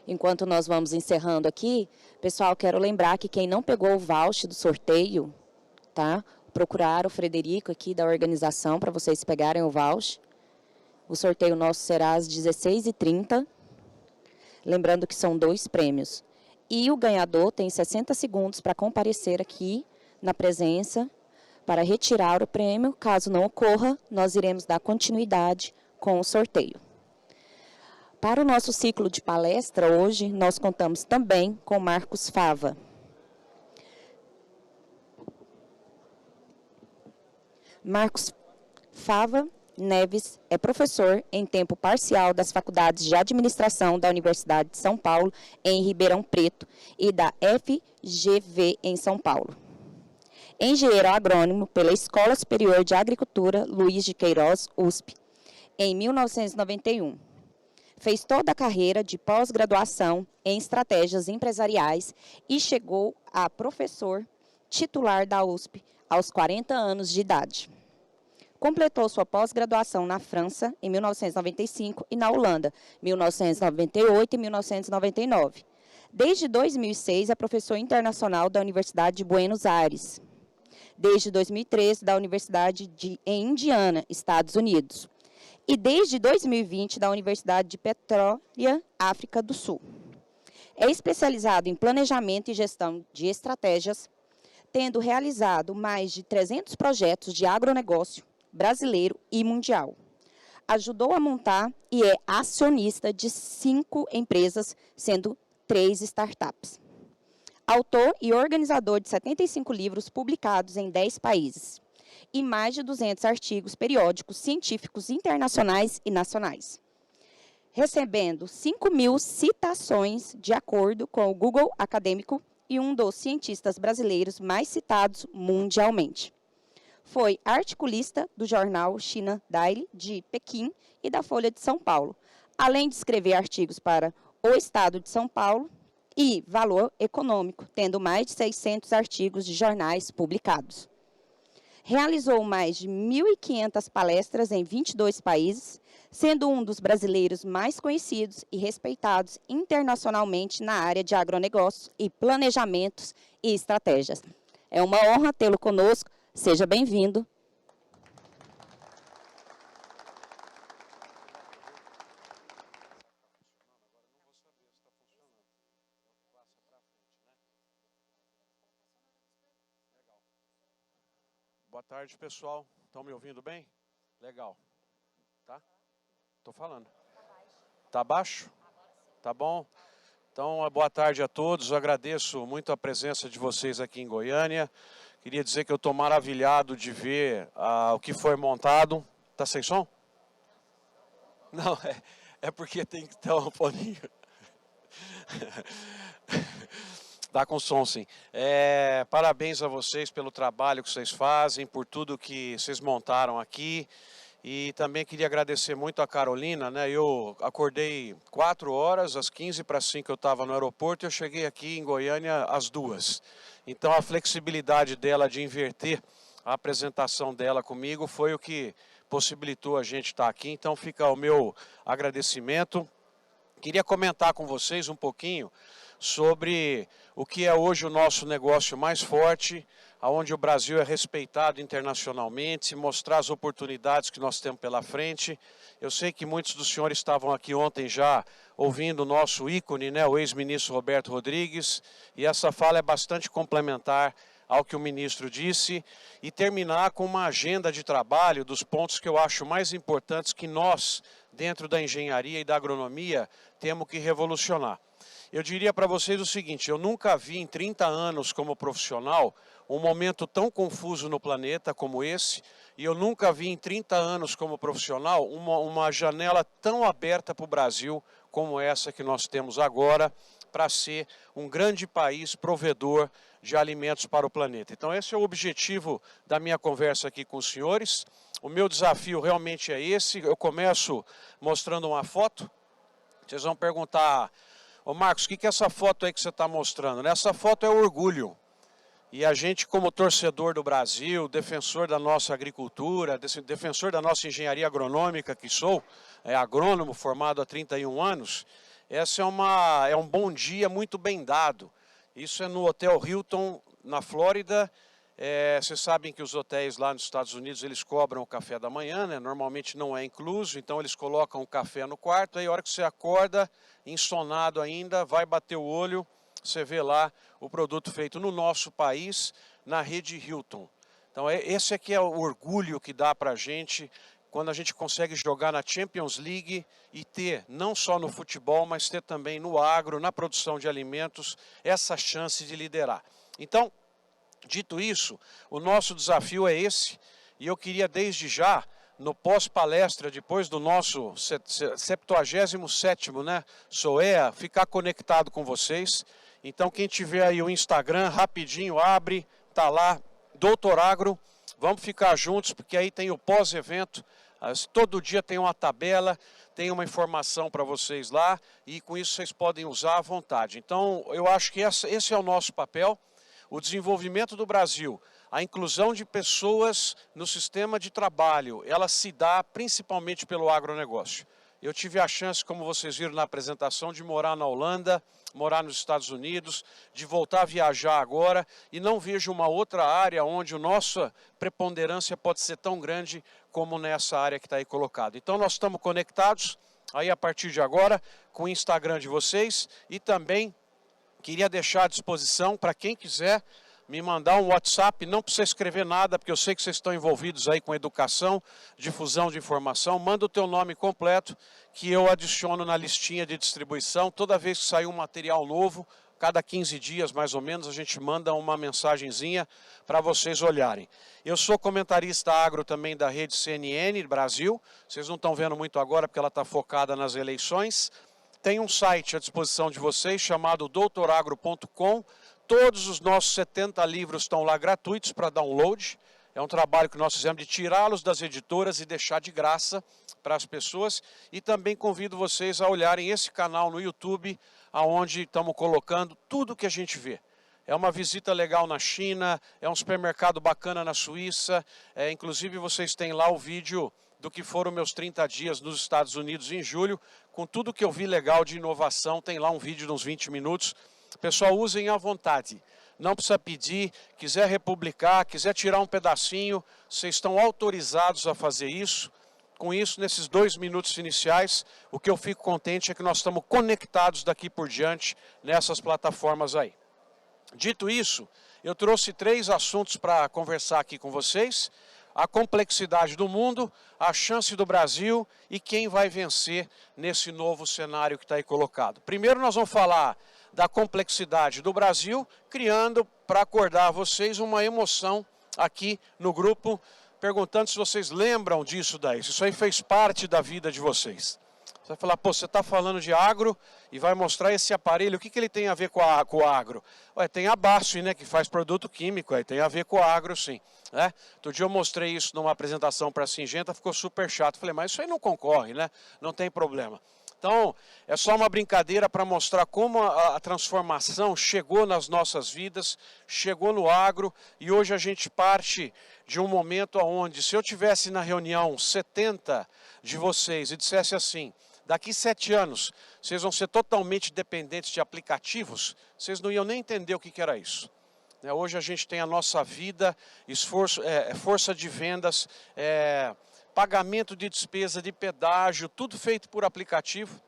Enquanto nós vamos encerrando aqui, pessoal, quero lembrar que quem não pegou o voucher do sorteio, tá? Procurar o Frederico aqui da organização para vocês pegarem o voucher. O sorteio nosso será às 16h30. Lembrando que são 2 prêmios. E o ganhador tem 60 segundos para comparecer aqui na presença para retirar o prêmio. Caso não ocorra, nós iremos dar continuidade com o sorteio. Para o nosso ciclo de palestra, hoje, nós contamos também com Marcos Fava. Marcos Fava Neves é professor em tempo parcial das Faculdades de Administração da Universidade de São Paulo, em Ribeirão Preto, e da FGV, em São Paulo. Engenheiro agrônomo pela Escola Superior de Agricultura Luiz de Queiroz, USP, em 1991. Fez toda a carreira de pós-graduação em estratégias empresariais e chegou a professor titular da USP aos 40 anos de idade. Completou sua pós-graduação na França, em 1995, e na Holanda, 1998 e 1999. Desde 2006, é professor internacional da Universidade de Buenos Aires. Desde 2013, da Universidade em Indiana, Estados Unidos. E desde 2020, da Universidade de Petróleo, África do Sul. É especializado em planejamento e gestão de estratégias, tendo realizado mais de 300 projetos de agronegócio brasileiro e mundial. Ajudou a montar e é acionista de 5 empresas, sendo 3 startups. Autor e organizador de 75 livros publicados em 10 países e mais de 200 artigos periódicos científicos internacionais e nacionais. Recebendo 5.000 citações de acordo com o Google Acadêmico e um dos cientistas brasileiros mais citados mundialmente. Foi articulista do jornal China Daily, de Pequim, e da Folha de São Paulo, além de escrever artigos para O Estado de São Paulo e Valor Econômico, tendo mais de 600 artigos de jornais publicados. Realizou mais de 1.500 palestras em 22 países, sendo um dos brasileiros mais conhecidos e respeitados internacionalmente na área de agronegócios e planejamentos e estratégias. É uma honra tê-lo conosco. Seja bem-vindo. Boa tarde, pessoal. Estão me ouvindo bem? Legal. Tá? Estou falando. Tá baixo? Tá bom? Então, boa tarde a todos. Eu agradeço muito a presença de vocês aqui em Goiânia. Queria dizer que eu estou maravilhado de ver o que foi montado. Está sem som? Não, é porque tem que ter um foninho. Está com som, sim. Parabéns a vocês pelo trabalho que vocês fazem, por tudo que vocês montaram aqui. E também queria agradecer muito a Carolina, né? Eu acordei 4 horas, às 15:45 eu estava no aeroporto e eu cheguei aqui em Goiânia às 2. Então a flexibilidade dela de inverter a apresentação dela comigo foi o que possibilitou a gente estar aqui. Então fica o meu agradecimento. Queria comentar com vocês um pouquinho sobre o que é hoje o nosso negócio mais forte, onde o Brasil é respeitado internacionalmente, mostrar as oportunidades que nós temos pela frente. Eu sei que muitos dos senhores estavam aqui ontem já ouvindo o nosso ícone, né, o ex-ministro Roberto Rodrigues, e essa fala é bastante complementar ao que o ministro disse, e terminar com uma agenda de trabalho dos pontos que eu acho mais importantes que nós, dentro da engenharia e da agronomia, temos que revolucionar. Eu diria para vocês o seguinte, eu nunca vi em 30 anos como profissional um momento tão confuso no planeta como esse, e eu nunca vi em 30 anos como profissional uma janela tão aberta para o Brasil como essa que nós temos agora, para ser um grande país provedor de alimentos para o planeta. Então esse é o objetivo da minha conversa aqui com os senhores. O meu desafio realmente é esse. Eu começo mostrando uma foto. Vocês vão perguntar, ô Marcos, o que é essa foto aí que você está mostrando? Essa foto é orgulho. E a gente, como torcedor do Brasil, defensor da nossa agricultura, defensor da nossa engenharia agronômica que sou, agrônomo formado há 31 anos, Essa é um bom dia muito bem dado. Isso é no Hotel Hilton, na Flórida. Vocês sabem que os hotéis lá nos Estados Unidos, eles cobram o café da manhã, né? Normalmente não é incluso, então eles colocam o café no quarto, aí a hora que você acorda, ensonado ainda, vai bater o olho, você vê lá o produto feito no nosso país, na rede Hilton. Então esse aqui é o orgulho que dá para a gente, quando a gente consegue jogar na Champions League e ter, não só no futebol, mas ter também no agro, na produção de alimentos, essa chance de liderar. Então, dito isso, o nosso desafio é esse, e eu queria desde já, no pós-palestra, depois do nosso 77º, né, SOEA, ficar conectado com vocês. Então, quem tiver aí o Instagram, rapidinho, abre, tá lá, Doutor Agro, vamos ficar juntos, porque aí tem o pós-evento, todo dia tem uma tabela, tem uma informação para vocês lá, e com isso vocês podem usar à vontade. Então, eu acho que esse é o nosso papel, o desenvolvimento do Brasil, a inclusão de pessoas no sistema de trabalho, ela se dá principalmente pelo agronegócio. Eu tive a chance, como vocês viram na apresentação, de morar na Holanda, morar nos Estados Unidos, de voltar a viajar agora, e não vejo uma outra área onde a nossa preponderância pode ser tão grande como nessa área que está aí colocada. Então nós estamos conectados, aí a partir de agora, com o Instagram de vocês, e também queria deixar à disposição para quem quiser me mandar um WhatsApp, não precisa escrever nada, porque eu sei que vocês estão envolvidos aí com educação, difusão de informação, manda o teu nome completo, que eu adiciono na listinha de distribuição, toda vez que sair um material novo, cada 15 dias mais ou menos, a gente manda uma mensagenzinha para vocês olharem. Eu sou comentarista agro também da rede CNN Brasil, vocês não estão vendo muito agora, porque ela está focada nas eleições. Tem um site à disposição de vocês, chamado doutoragro.com, todos os nossos 70 livros estão lá gratuitos para download. É um trabalho que nós fizemos de tirá-los das editoras e deixar de graça para as pessoas. E também convido vocês a olharem esse canal no YouTube, onde estamos colocando tudo que a gente vê. É uma visita legal na China, é um supermercado bacana na Suíça, inclusive vocês têm lá o vídeo do que foram meus 30 dias nos Estados Unidos em julho, com tudo que eu vi legal de inovação, tem lá um vídeo de uns 20 minutos. Pessoal, usem à vontade, não precisa pedir, quiser republicar, quiser tirar um pedacinho, vocês estão autorizados a fazer isso. Com isso, nesses 2 minutos iniciais, o que eu fico contente é que nós estamos conectados daqui por diante nessas plataformas aí. Dito isso, eu trouxe 3 assuntos para conversar aqui com vocês: a complexidade do mundo, a chance do Brasil e quem vai vencer nesse novo cenário que está aí colocado. Primeiro nós vamos falar da complexidade do Brasil, criando, para acordar vocês, uma emoção aqui no grupo, perguntando se vocês lembram disso daí, se isso aí fez parte da vida de vocês. Você vai falar, pô, você está falando de agro e vai mostrar esse aparelho, o que ele tem a ver com o agro? Ué, tem a BASF, né, que faz produto químico, aí tem a ver com o agro, sim. Né? Outro dia eu mostrei isso numa apresentação para a Syngenta, ficou super chato. Falei, mas isso aí não concorre, né? Não tem problema. Então, é só uma brincadeira para mostrar como a transformação chegou nas nossas vidas, chegou no agro, e hoje a gente parte de um momento onde, se eu tivesse na reunião 70 de vocês e dissesse assim, daqui 7 anos, vocês vão ser totalmente dependentes de aplicativos, vocês não iam nem entender o que era isso. Hoje a gente tem a nossa vida, esforço, força de vendas, pagamento de despesa, de pedágio, tudo feito por aplicativo,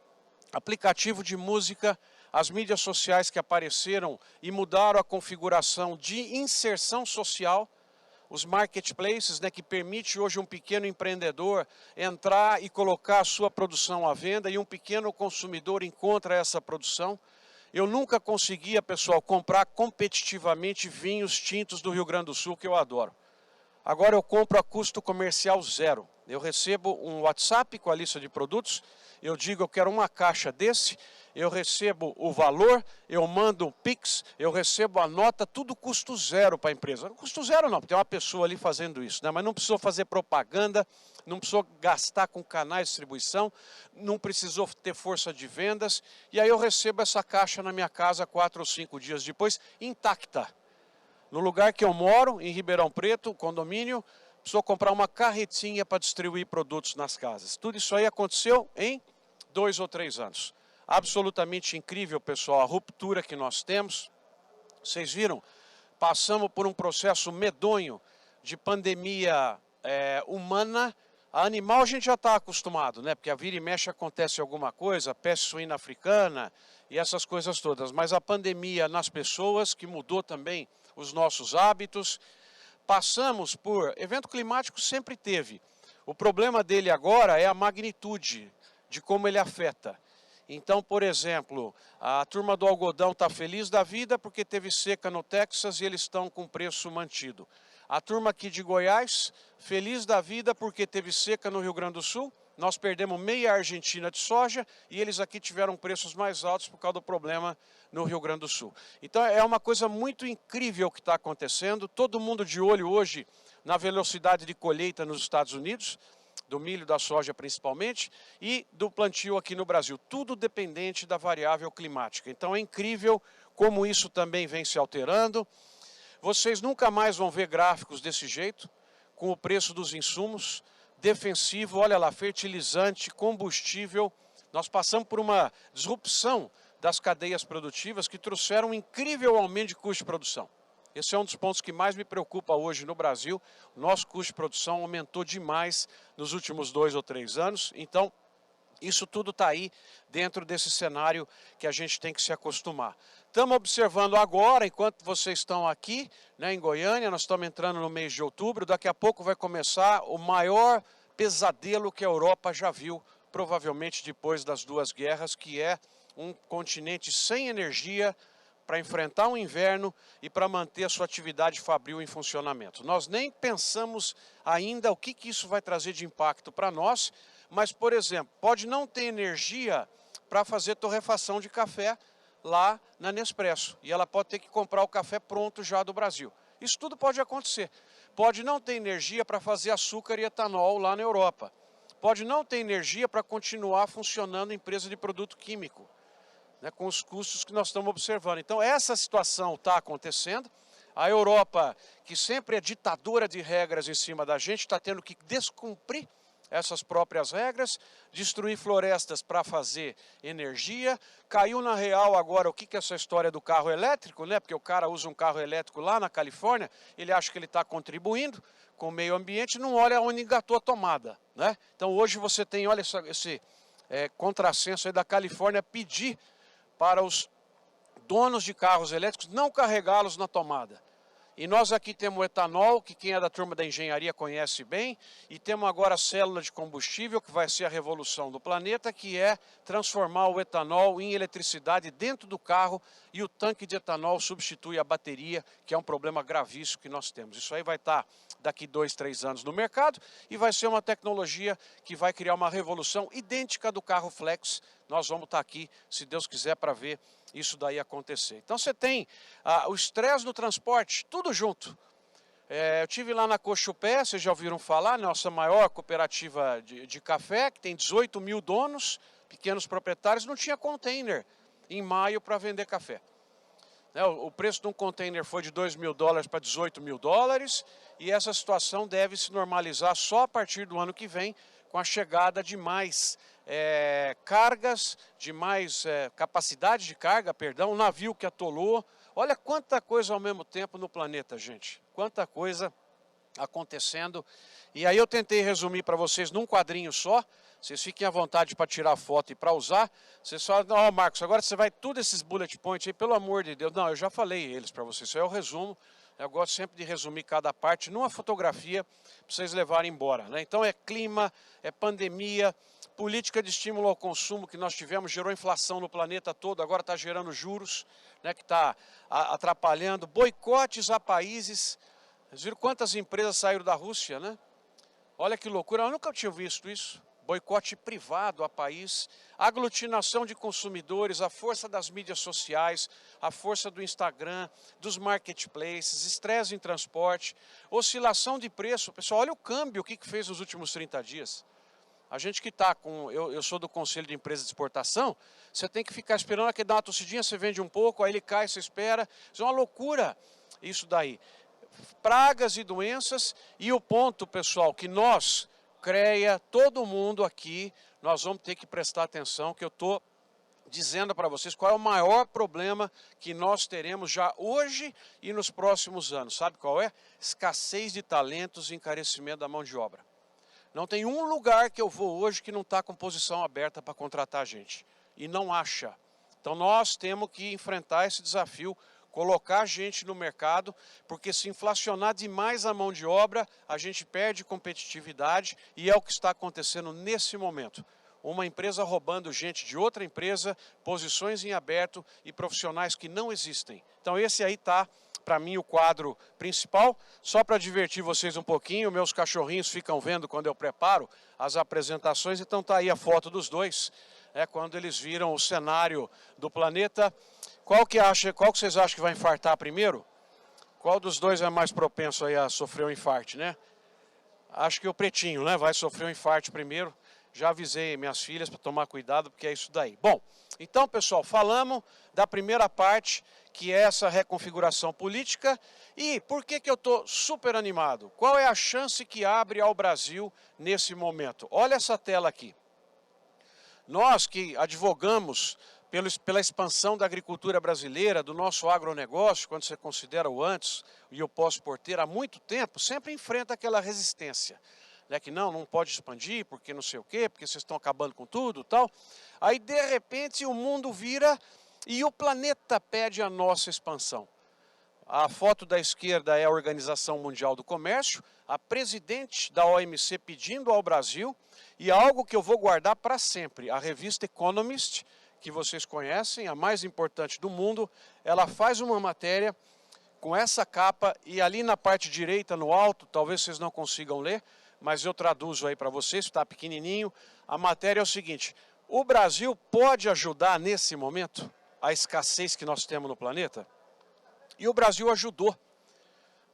aplicativo de música, as mídias sociais que apareceram e mudaram a configuração de inserção social, os marketplaces, né, que permite hoje um pequeno empreendedor entrar e colocar a sua produção à venda e um pequeno consumidor encontra essa produção. Eu nunca conseguia, pessoal, comprar competitivamente vinhos tintos do Rio Grande do Sul, que eu adoro. Agora eu compro a custo comercial 0. Eu recebo um WhatsApp com a lista de produtos, eu digo eu quero uma caixa desse, eu recebo o valor, eu mando um Pix, eu recebo a nota, tudo custo 0 para a empresa. Custo 0 não, porque tem uma pessoa ali fazendo isso, né? Mas não precisou fazer propaganda, não precisou gastar com canais de distribuição, não precisou ter força de vendas, e aí eu recebo essa caixa na minha casa 4 ou 5 dias depois, intacta. No lugar que eu moro, em Ribeirão Preto, condomínio, precisou comprar uma carretinha para distribuir produtos nas casas. Tudo isso aí aconteceu em 2 ou 3 anos. absolutamente incrível, pessoal, a ruptura que nós temos. Vocês viram? Passamos por um processo medonho de pandemia humana. A animal a gente já está acostumado, né? Porque a vira e mexe acontece alguma coisa, peste suína africana e essas coisas todas. Mas a pandemia nas pessoas, que mudou também os nossos hábitos. Passamos por... Evento climático sempre teve. O problema dele agora é a magnitude de como ele afeta. Então, por exemplo, a turma do algodão está feliz da vida porque teve seca no Texas e eles estão com preço mantido. A turma aqui de Goiás, feliz da vida porque teve seca no Rio Grande do Sul. Nós perdemos meia Argentina de soja e eles aqui tiveram preços mais altos por causa do problema no Rio Grande do Sul. Então é uma coisa muito incrível que está acontecendo. Todo mundo de olho hoje na velocidade de colheita nos Estados Unidos, do milho, da soja principalmente, e do plantio aqui no Brasil. Tudo dependente da variável climática. Então é incrível como isso também vem se alterando. Vocês nunca mais vão ver gráficos desse jeito, com o preço dos insumos, defensivo, olha lá, fertilizante, combustível. Nós passamos por uma disrupção das cadeias produtivas que trouxeram um incrível aumento de custo de produção. Esse é um dos pontos que mais me preocupa hoje no Brasil. O nosso custo de produção aumentou demais nos últimos 2 ou 3 anos. Então, isso tudo está aí dentro desse cenário que a gente tem que se acostumar. Estamos observando agora, enquanto vocês estão aqui, né, em Goiânia, nós estamos entrando no mês de outubro, daqui a pouco vai começar o maior pesadelo que a Europa já viu, provavelmente depois das 2 guerras, que é um continente sem energia para enfrentar um inverno e para manter a sua atividade fabril em funcionamento. Nós nem pensamos ainda o que isso vai trazer de impacto para nós, mas, por exemplo, pode não ter energia para fazer torrefação de café lá na Nespresso. E ela pode ter que comprar o café pronto já do Brasil. Isso tudo pode acontecer. Pode não ter energia para fazer açúcar e etanol lá na Europa. Pode não ter energia para continuar funcionando a empresa de produto químico, né, com os custos que nós estamos observando. Então, essa situação está acontecendo. A Europa, que sempre é ditadora de regras em cima da gente, está tendo que descumprir essas próprias regras, destruir florestas para fazer energia. Caiu na real agora o que é essa história do carro elétrico, né? Porque o cara usa um carro elétrico lá na Califórnia, ele acha que ele está contribuindo com o meio ambiente, não olha onde engatou a tomada, né? Então hoje você tem, olha esse contrassenso aí da Califórnia pedir para os donos de carros elétricos não carregá-los na tomada. E nós aqui temos o etanol, que quem é da turma da engenharia conhece bem, e temos agora a célula de combustível, que vai ser a revolução do planeta, que é transformar o etanol em eletricidade dentro do carro, e o tanque de etanol substitui a bateria, que é um problema gravíssimo que nós temos. Isso aí vai estar daqui 2, 3 anos no mercado, e vai ser uma tecnologia que vai criar uma revolução idêntica do carro flex. Nós vamos estar aqui, se Deus quiser, para ver isso daí acontecer. Então você tem o estresse no transporte, tudo junto. Eu estive lá na Cochupé, vocês já ouviram falar, nossa maior cooperativa de café, que tem 18 mil donos, pequenos proprietários, não tinha container em maio para vender café. O preço de um container foi de $2.000 para $18.000, e essa situação deve se normalizar só a partir do ano que vem, com a chegada de mais cargas, de mais capacidade de carga, perdão, um navio que atolou. Olha quanta coisa ao mesmo tempo no planeta, gente. Quanta coisa acontecendo. E aí eu tentei resumir para vocês num quadrinho só. Vocês fiquem à vontade para tirar foto e para usar. Vocês falam, Marcos, agora você vai tudo esses bullet points aí, pelo amor de Deus. Não, eu já falei eles para vocês, isso é o resumo. Eu gosto sempre de resumir cada parte numa fotografia para vocês levarem embora, né? Então é clima, é pandemia, política de estímulo ao consumo que nós tivemos, gerou inflação no planeta todo, agora está gerando juros, né, que está atrapalhando, boicotes a países. Vocês viram quantas empresas saíram da Rússia, né? Olha que loucura, eu nunca tinha visto isso. Boicote privado a país, aglutinação de consumidores, a força das mídias sociais, a força do Instagram, dos marketplaces, estresse em transporte, oscilação de preço. Pessoal, olha o câmbio, o que fez nos últimos 30 dias. A gente que está com... Eu sou do Conselho de Empresas de Exportação, você tem que ficar esperando, que dá uma tossidinha, você vende um pouco, aí ele cai, você espera. Isso é uma loucura, isso daí. Pragas e doenças, e o ponto, pessoal, que nós... CREA, todo mundo aqui, nós vamos ter que prestar atenção, que eu estou dizendo para vocês qual é o maior problema que nós teremos já hoje e nos próximos anos. Sabe qual é? Escassez de talentos e encarecimento da mão de obra. Não tem um lugar que eu vou hoje que não está com posição aberta para contratar gente. E não acha. Então nós temos que enfrentar esse desafio, colocar gente no mercado, porque se inflacionar demais a mão de obra, a gente perde competitividade e é o que está acontecendo nesse momento. Uma empresa roubando gente de outra empresa, posições em aberto e profissionais que não existem. Então esse aí está, para mim, o quadro principal. Só para divertir vocês um pouquinho, meus cachorrinhos ficam vendo quando eu preparo as apresentações, então está aí a foto dos dois, quando eles viram o cenário do planeta. Qual que vocês acham que vai infartar primeiro? Qual dos dois é mais propenso aí a sofrer um infarte, né? Acho que o pretinho, né? Vai sofrer um infarte primeiro. Já avisei minhas filhas para tomar cuidado, porque é isso daí. Bom, então, pessoal, falamos da primeira parte, que é essa reconfiguração política. E por que eu estou super animado? Qual é a chance que abre ao Brasil nesse momento? Olha essa tela aqui. Nós que advogamos pela expansão da agricultura brasileira, do nosso agronegócio, quando você considera o antes e o pós-porteiro, há muito tempo, sempre enfrenta aquela resistência. Que não pode expandir, porque não sei o quê, porque vocês estão acabando com tudo e tal. Aí, de repente, o mundo vira e o planeta pede a nossa expansão. A foto da esquerda é a Organização Mundial do Comércio, a presidente da OMC pedindo ao Brasil, e algo que eu vou guardar para sempre, a revista Economist, que vocês conhecem, a mais importante do mundo, ela faz uma matéria com essa capa, e ali na parte direita, no alto, talvez vocês não consigam ler, mas eu traduzo aí para vocês, está pequenininho. A matéria é o seguinte: o Brasil pode ajudar nesse momento a escassez que nós temos no planeta? E o Brasil ajudou.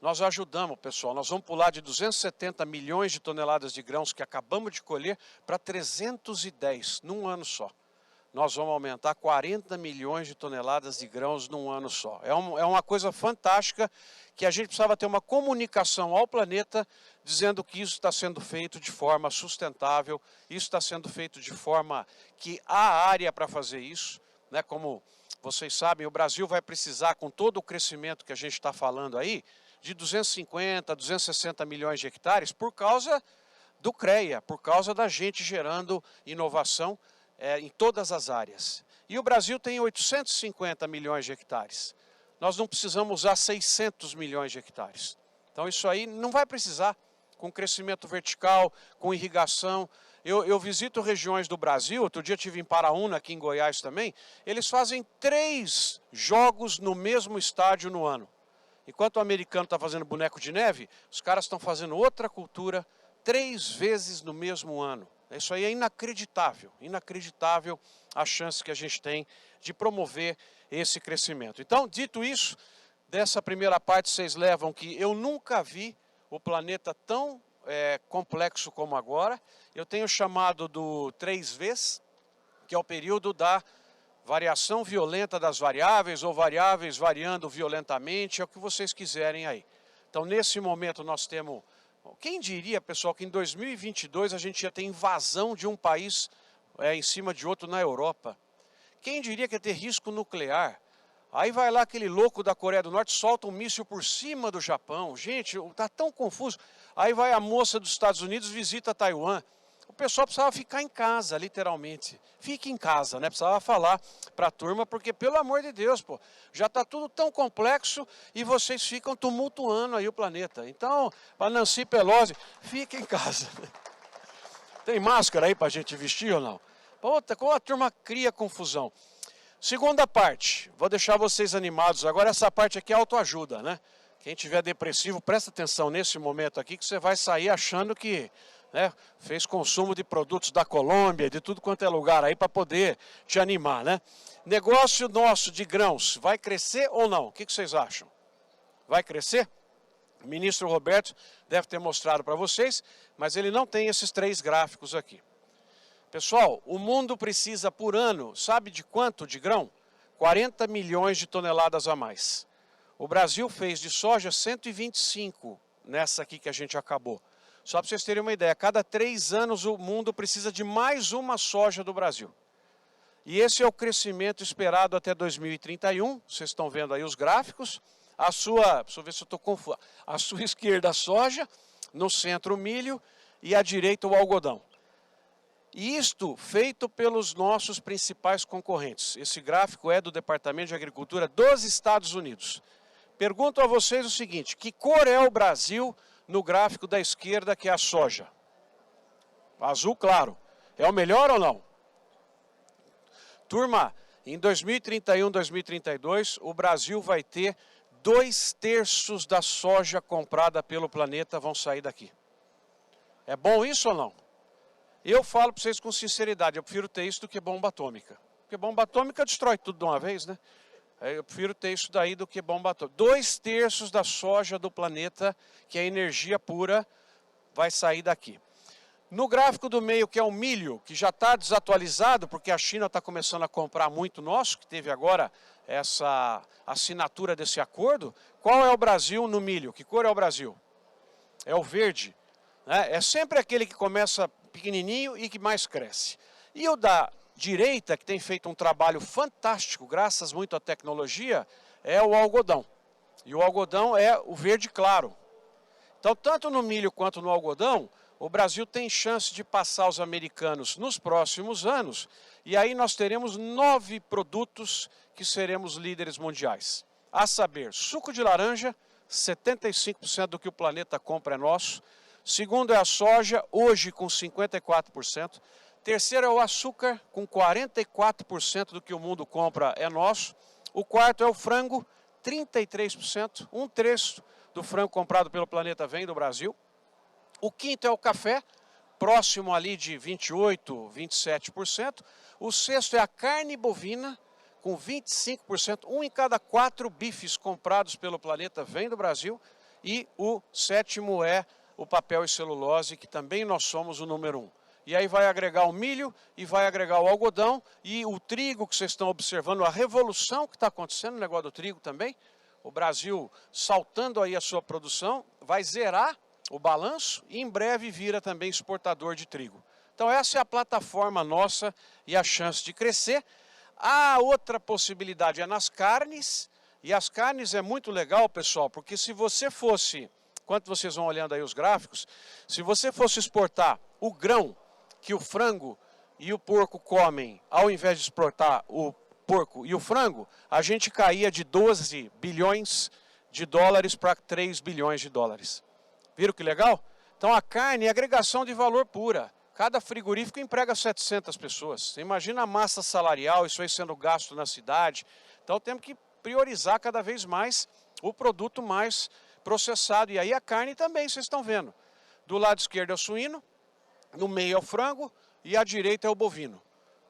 Nós ajudamos, pessoal. Nós vamos pular de 270 milhões de toneladas de grãos que acabamos de colher para 310 num ano só. Nós vamos aumentar 40 milhões de toneladas de grãos num ano só. É uma coisa fantástica, que a gente precisava ter uma comunicação ao planeta dizendo que isso está sendo feito de forma sustentável, isso está sendo feito de forma que há área para fazer isso. Como vocês sabem, o Brasil vai precisar, com todo o crescimento que a gente está falando aí, de 250, 260 milhões de hectares por causa do CREA, por causa da gente gerando inovação em todas as áreas. E o Brasil tem 850 milhões de hectares. Nós não precisamos usar 600 milhões de hectares. Então isso aí não vai precisar, com crescimento vertical, com irrigação. Eu visito regiões do Brasil, outro dia estive em Paraúna, aqui em Goiás também, eles fazem 3 jogos no mesmo estádio no ano. Enquanto o americano está fazendo boneco de neve, os caras estão fazendo outra cultura 3 vezes no mesmo ano. Isso aí é inacreditável, inacreditável a chance que a gente tem de promover esse crescimento. Então, dito isso, dessa primeira parte vocês levam que eu nunca vi o planeta tão complexo como agora. Eu tenho chamado do 3Vs, que é o período da variação violenta das variáveis, ou variáveis variando violentamente, é o que vocês quiserem aí. Então, nesse momento nós temos... Quem diria, pessoal, que em 2022 a gente ia ter invasão de um país em cima de outro na Europa? Quem diria que ia ter risco nuclear? Aí vai lá aquele louco da Coreia do Norte, solta um míssil por cima do Japão. Gente, está tão confuso. Aí vai a moça dos Estados Unidos, visita Taiwan. O pessoal precisava ficar em casa, literalmente. Fique em casa, né? Precisava falar para a turma, porque, pelo amor de Deus, pô, já está tudo tão complexo e vocês ficam tumultuando aí o planeta. Então, para Nancy Pelosi, fique em casa. Tem máscara aí para a gente vestir ou não? Puta, como a turma cria confusão. Segunda parte, vou deixar vocês animados. Agora essa parte aqui é autoajuda, né? Quem tiver depressivo, presta atenção nesse momento aqui, que você vai sair achando que... fez consumo de produtos da Colômbia, de tudo quanto é lugar aí para poder te animar, né? Negócio nosso de grãos, vai crescer ou não? O que vocês acham? Vai crescer? O ministro Roberto deve ter mostrado para vocês, mas ele não tem esses 3 gráficos aqui. Pessoal, o mundo precisa por ano, sabe de quanto de grão? 40 milhões de toneladas a mais. O Brasil fez de soja 125 nessa aqui que a gente acabou. Só para vocês terem uma ideia, a cada 3 anos o mundo precisa de mais uma soja do Brasil. E esse é o crescimento esperado até 2031. Vocês estão vendo aí os gráficos. Deixa eu ver se eu estou confuso. A sua esquerda, a soja, no centro, o milho e à direita, o algodão. E isto feito pelos nossos principais concorrentes. Esse gráfico é do Departamento de Agricultura dos Estados Unidos. Pergunto a vocês o seguinte: que cor é o Brasil no gráfico da esquerda, que é a soja? Azul claro. É o melhor ou não? Turma, em 2031, 2032, o Brasil vai ter 2/3 da soja comprada pelo planeta vão sair daqui. É bom isso ou não? Eu falo para vocês com sinceridade, eu prefiro ter isso do que bomba atômica. Porque bomba atômica destrói tudo de uma vez, né? Eu prefiro ter isso daí do que bomba atômica. 2/3 da soja do planeta, que é energia pura, vai sair daqui. No gráfico do meio, que é o milho, que já está desatualizado, porque a China está começando a comprar muito nosso, que teve agora essa assinatura desse acordo. Qual é o Brasil no milho? Que cor é o Brasil? É o verde, né? É sempre aquele que começa pequenininho e que mais cresce. E o da direita, que tem feito um trabalho fantástico, graças muito à tecnologia, é o algodão. E o algodão é o verde claro. Então, tanto no milho quanto no algodão, o Brasil tem chance de passar os americanos nos próximos anos, e aí nós teremos 9 produtos que seremos líderes mundiais. A saber, suco de laranja, 75% do que o planeta compra é nosso. Segundo é a soja, hoje com 54%. Terceiro é o açúcar, com 44% do que o mundo compra é nosso. O quarto é o frango, 33%, 1/3 do frango comprado pelo planeta vem do Brasil. O quinto é o café, próximo ali de 28%, 27%. O sexto é a carne bovina, com 25%. 1 em cada 4 bifes comprados pelo planeta vem do Brasil. E o sétimo é o papel e celulose, que também nós somos o número 1. E aí vai agregar o milho e vai agregar o algodão e o trigo, que vocês estão observando, a revolução que está acontecendo no negócio do trigo também. O Brasil saltando aí a sua produção, vai zerar o balanço e em breve vira também exportador de trigo. Então essa é a plataforma nossa e a chance de crescer. A outra possibilidade é nas carnes, e as carnes é muito legal, pessoal, porque se você fosse, enquanto vocês vão olhando aí os gráficos, se você fosse exportar o grão que o frango e o porco comem, ao invés de exportar o porco e o frango, a gente caía de 12 bilhões de dólares para 3 bilhões de dólares. Viram que legal? Então a carne é agregação de valor pura. Cada frigorífico emprega 700 pessoas. Você imagina a massa salarial, isso aí sendo gasto na cidade. Então temos que priorizar cada vez mais o produto mais processado. E aí a carne também, vocês estão vendo. Do lado esquerdo é o suíno, no meio é o frango e à direita é o bovino.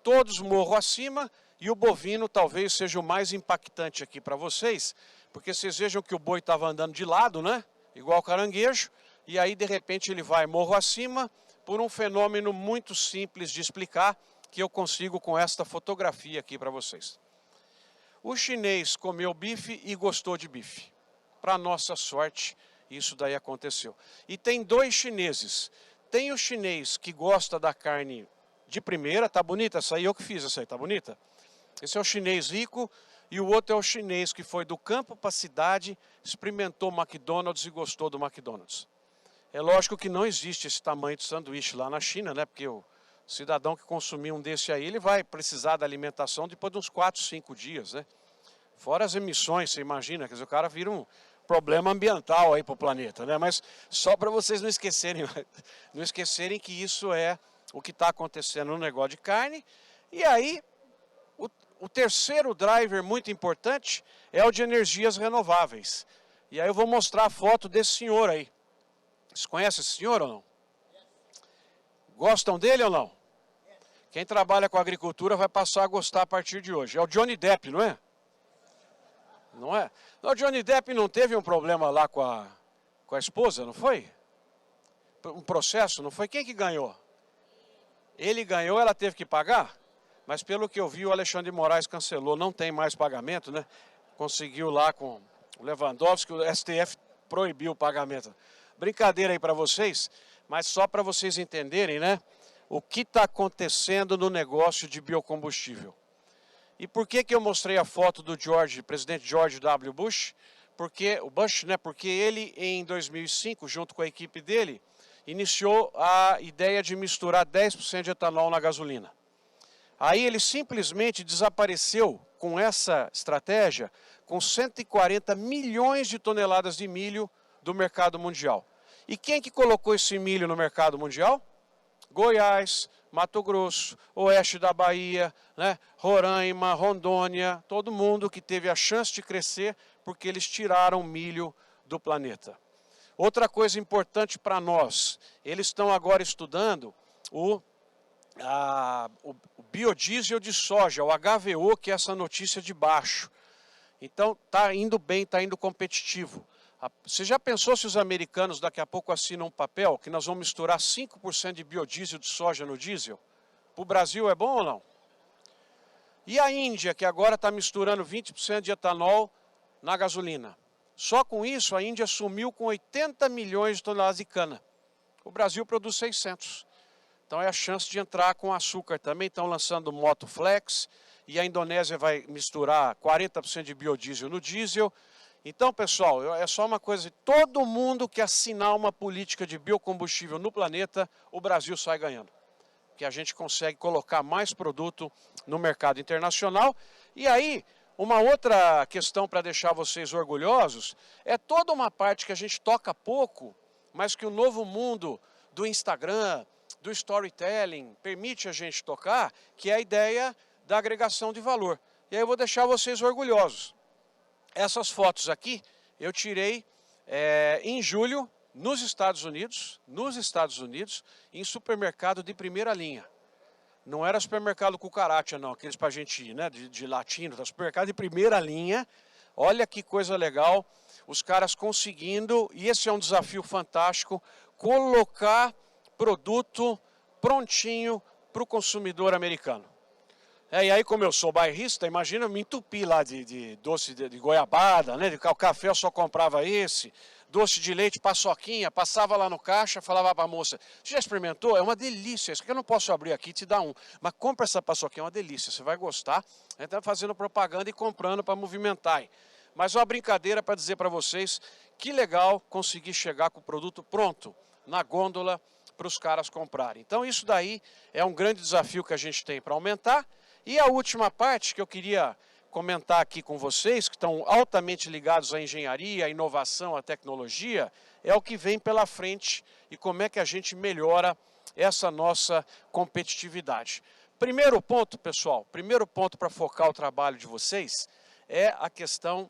Todos morro acima e o bovino talvez seja o mais impactante aqui para vocês, porque vocês vejam que o boi estava andando de lado, né? Igual caranguejo, e aí de repente ele vai morro acima por um fenômeno muito simples de explicar, que eu consigo com esta fotografia aqui para vocês. O chinês comeu bife e gostou de bife. Para nossa sorte, isso daí aconteceu. E tem 2 chineses. Tem o chinês que gosta da carne de primeira, tá bonita essa aí? Eu que fiz essa aí, tá bonita? Esse é o chinês rico. E o outro é o chinês que foi do campo para a cidade, experimentou o McDonald's e gostou do McDonald's. É lógico que não existe esse tamanho de sanduíche lá na China, né? Porque o cidadão que consumir um desse aí, ele vai precisar da alimentação depois de uns 4, 5 dias, né? Fora as emissões, você imagina, quer dizer, o cara vira um problema ambiental aí para o planeta, né? Mas só para vocês não esquecerem que isso é o que está acontecendo no negócio de carne. E aí, o terceiro driver muito importante é o de energias renováveis. E aí eu vou mostrar a foto desse senhor aí. Vocês conhecem esse senhor ou não? Gostam dele ou não? Quem trabalha com agricultura vai passar a gostar a partir de hoje. É o Johnny Depp, não é? Não é? O Johnny Depp não teve um problema lá com a esposa, não foi? Um processo, não foi? Quem que ganhou? Ele ganhou, ela teve que pagar? Mas pelo que eu vi, o Alexandre de Moraes cancelou, não tem mais pagamento, né? Conseguiu lá com o Lewandowski, o STF proibiu o pagamento. Brincadeira aí para vocês, mas só para vocês entenderem, né? O que está acontecendo no negócio de biocombustível. E por que eu mostrei a foto do presidente George W. Bush? Porque ele, em 2005, junto com a equipe dele, iniciou a ideia de misturar 10% de etanol na gasolina. Aí ele simplesmente desapareceu com essa estratégia, com 140 milhões de toneladas de milho do mercado mundial. E quem que colocou esse milho no mercado mundial? Goiás, Mato Grosso, oeste da Bahia, né? Roraima, Rondônia, todo mundo que teve a chance de crescer porque eles tiraram milho do planeta. Outra coisa importante para nós, eles estão agora estudando o biodiesel de soja, o HVO, que é essa notícia de baixo. Então está indo bem, está indo competitivo. Você já pensou se os americanos daqui a pouco assinam um papel que nós vamos misturar 5% de biodiesel de soja no diesel? Para o Brasil é bom ou não? E a Índia, que agora está misturando 20% de etanol na gasolina? Só com isso a Índia sumiu com 80 milhões de toneladas de cana. O Brasil produz 600. Então é a chance de entrar com açúcar também. Estão lançando Moto Flex e a Indonésia vai misturar 40% de biodiesel no diesel. Então, pessoal, é só uma coisa, todo mundo que assinar uma política de biocombustível no planeta, o Brasil sai ganhando. Que a gente consegue colocar mais produto no mercado internacional. E aí, uma outra questão para deixar vocês orgulhosos, é toda uma parte que a gente toca pouco, mas que o novo mundo do Instagram, do storytelling, permite a gente tocar, que é a ideia da agregação de valor. E aí eu vou deixar vocês orgulhosos. Essas fotos aqui eu tirei em julho nos Estados Unidos, em supermercado de primeira linha. Não era supermercado cucaracha, não, aqueles para a gente ir, né, de latino, tá? Supermercado de primeira linha. Olha que coisa legal, os caras conseguindo, e esse é um desafio fantástico, colocar produto prontinho para o consumidor americano. E aí, como eu sou bairrista, imagina eu me entupi lá de doce de goiabada, né? O café eu só comprava esse, doce de leite, paçoquinha, passava lá no caixa, falava para a moça, você já experimentou? É uma delícia, isso aqui eu não posso abrir aqui e te dar um, mas compra essa paçoquinha, é uma delícia, você vai gostar. A gente está fazendo propaganda e comprando para movimentar. Mas uma brincadeira para dizer para vocês que legal conseguir chegar com o produto pronto, na gôndola, para os caras comprarem. Então isso daí é um grande desafio que a gente tem para aumentar. E a última parte que eu queria comentar aqui com vocês, que estão altamente ligados à engenharia, à inovação, à tecnologia, é o que vem pela frente e como é que a gente melhora essa nossa competitividade. Primeiro ponto, pessoal, primeiro ponto para focar o trabalho de vocês é a questão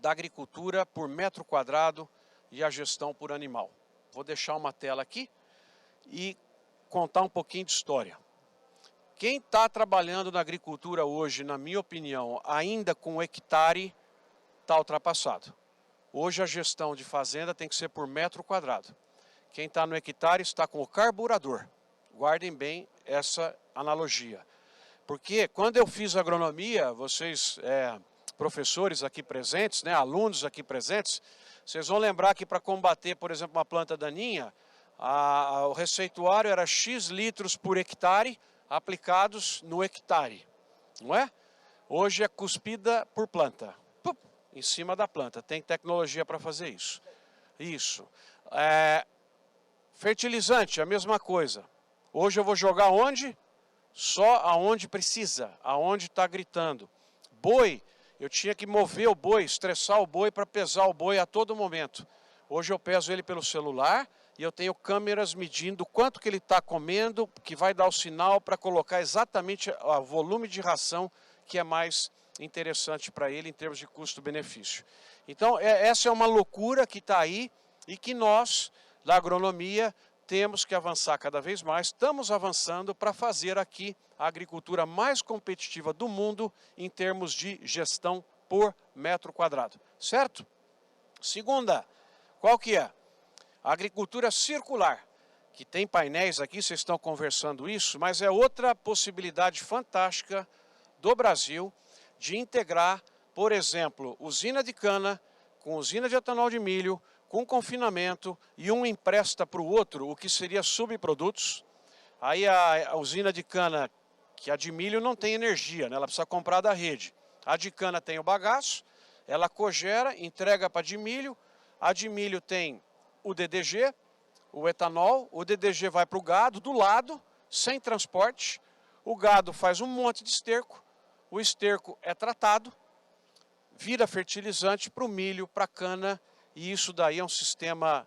da agricultura por metro quadrado e a gestão por animal. Vou deixar uma tela aqui e contar um pouquinho de história. Quem está trabalhando na agricultura hoje, na minha opinião, ainda com hectare, está ultrapassado. Hoje a gestão de fazenda tem que ser por metro quadrado. Quem está no hectare está com o carburador. Guardem bem essa analogia. Porque quando eu fiz agronomia, vocês, professores aqui presentes, né, alunos aqui presentes, vocês vão lembrar que para combater, por exemplo, uma planta daninha, o receituário era X litros por hectare, aplicados no hectare, não é? Hoje é cuspida por planta, em cima da planta, tem tecnologia para fazer isso. Isso. Fertilizante, a mesma coisa. Hoje eu vou jogar onde? Só aonde precisa, aonde está gritando. Boi, eu tinha que mover o boi, estressar o boi para pesar o boi a todo momento. Hoje eu peso ele pelo celular, e eu tenho câmeras medindo quanto que ele está comendo, que vai dar o sinal para colocar exatamente o volume de ração que é mais interessante para ele em termos de custo-benefício. Então, essa é uma loucura que está aí e que nós, da agronomia, temos que avançar cada vez mais. Estamos avançando para fazer aqui a agricultura mais competitiva do mundo em termos de gestão por metro quadrado. Certo? Segunda, qual que é? A agricultura circular, que tem painéis aqui, vocês estão conversando isso, mas é outra possibilidade fantástica do Brasil de integrar, por exemplo, usina de cana com usina de etanol de milho, com confinamento e um empresta para o outro, o que seria subprodutos. Aí a usina de cana que a de milho não tem energia, né? Ela precisa comprar da rede. A de cana tem o bagaço, ela cogera, entrega para a de milho tem o DDG, o etanol, o DDG vai para o gado do lado, sem transporte, o gado faz um monte de esterco, o esterco é tratado, vira fertilizante para o milho, para a cana, e isso daí é um sistema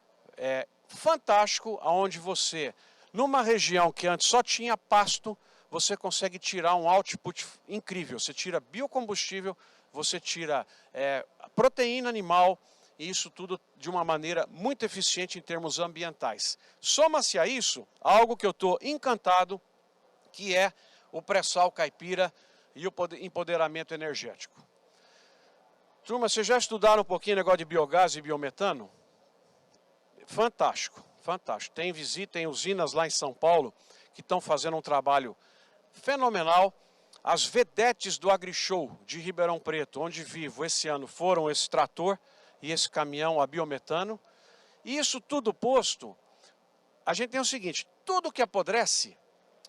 fantástico, onde você, numa região que antes só tinha pasto, você consegue tirar um output incrível. Você tira biocombustível, você tira proteína animal, e isso tudo de uma maneira muito eficiente em termos ambientais. Soma-se a isso algo que eu estou encantado, que é o pré-sal caipira e o empoderamento energético. Turma, vocês já estudaram um pouquinho o negócio de biogás e biometano? Fantástico, fantástico. Tem usinas lá em São Paulo que estão fazendo um trabalho fenomenal. As vedetes do AgriShow de Ribeirão Preto, onde vivo esse ano, foram esse trator e esse caminhão a biometano. E isso tudo posto, a gente tem o seguinte: tudo que apodrece,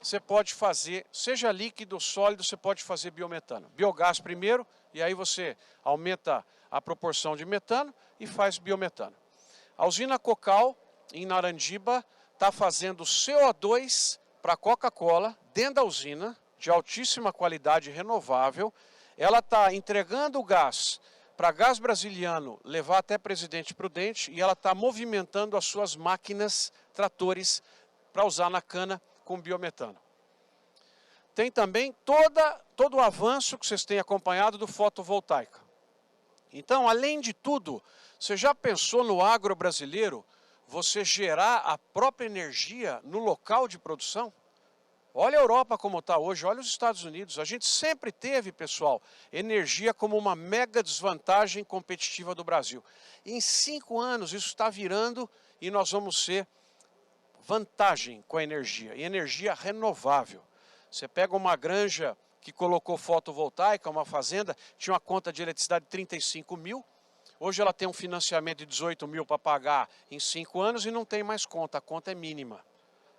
você pode fazer, seja líquido ou sólido, você pode fazer biometano. Biogás primeiro, e aí você aumenta a proporção de metano e faz biometano. A usina Cocal, em Narandiba, está fazendo CO2 para Coca-Cola, dentro da usina, de altíssima qualidade renovável. Ela está entregando o gás para Gás Brasiliano levar até Presidente Prudente, e ela está movimentando as suas máquinas, tratores, para usar na cana com biometano. Tem também todo o avanço que vocês têm acompanhado do fotovoltaica. Então, além de tudo, você já pensou no agro brasileiro, você gerar a própria energia no local de produção? Olha a Europa como está hoje, olha os Estados Unidos. A gente sempre teve, pessoal, energia como uma mega desvantagem competitiva do Brasil. Em 5 anos isso está virando e nós vamos ser vantagem com a energia, e energia renovável. Você pega uma granja que colocou fotovoltaica, uma fazenda, tinha uma conta de eletricidade de 35 mil, hoje ela tem um financiamento de 18 mil para pagar em 5 anos e não tem mais conta, a conta é mínima.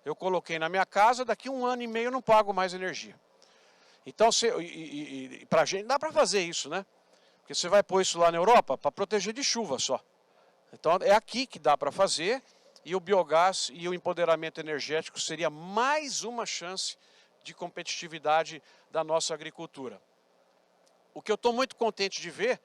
Eu coloquei na minha casa, daqui 1 ano e meio eu não pago mais energia. Então, para a gente dá para fazer isso, né? Porque você vai pôr isso lá na Europa para proteger de chuva só. Então é aqui que dá para fazer, e o biogás e o empoderamento energético seria mais uma chance de competitividade da nossa agricultura. O que eu estou muito contente de ver,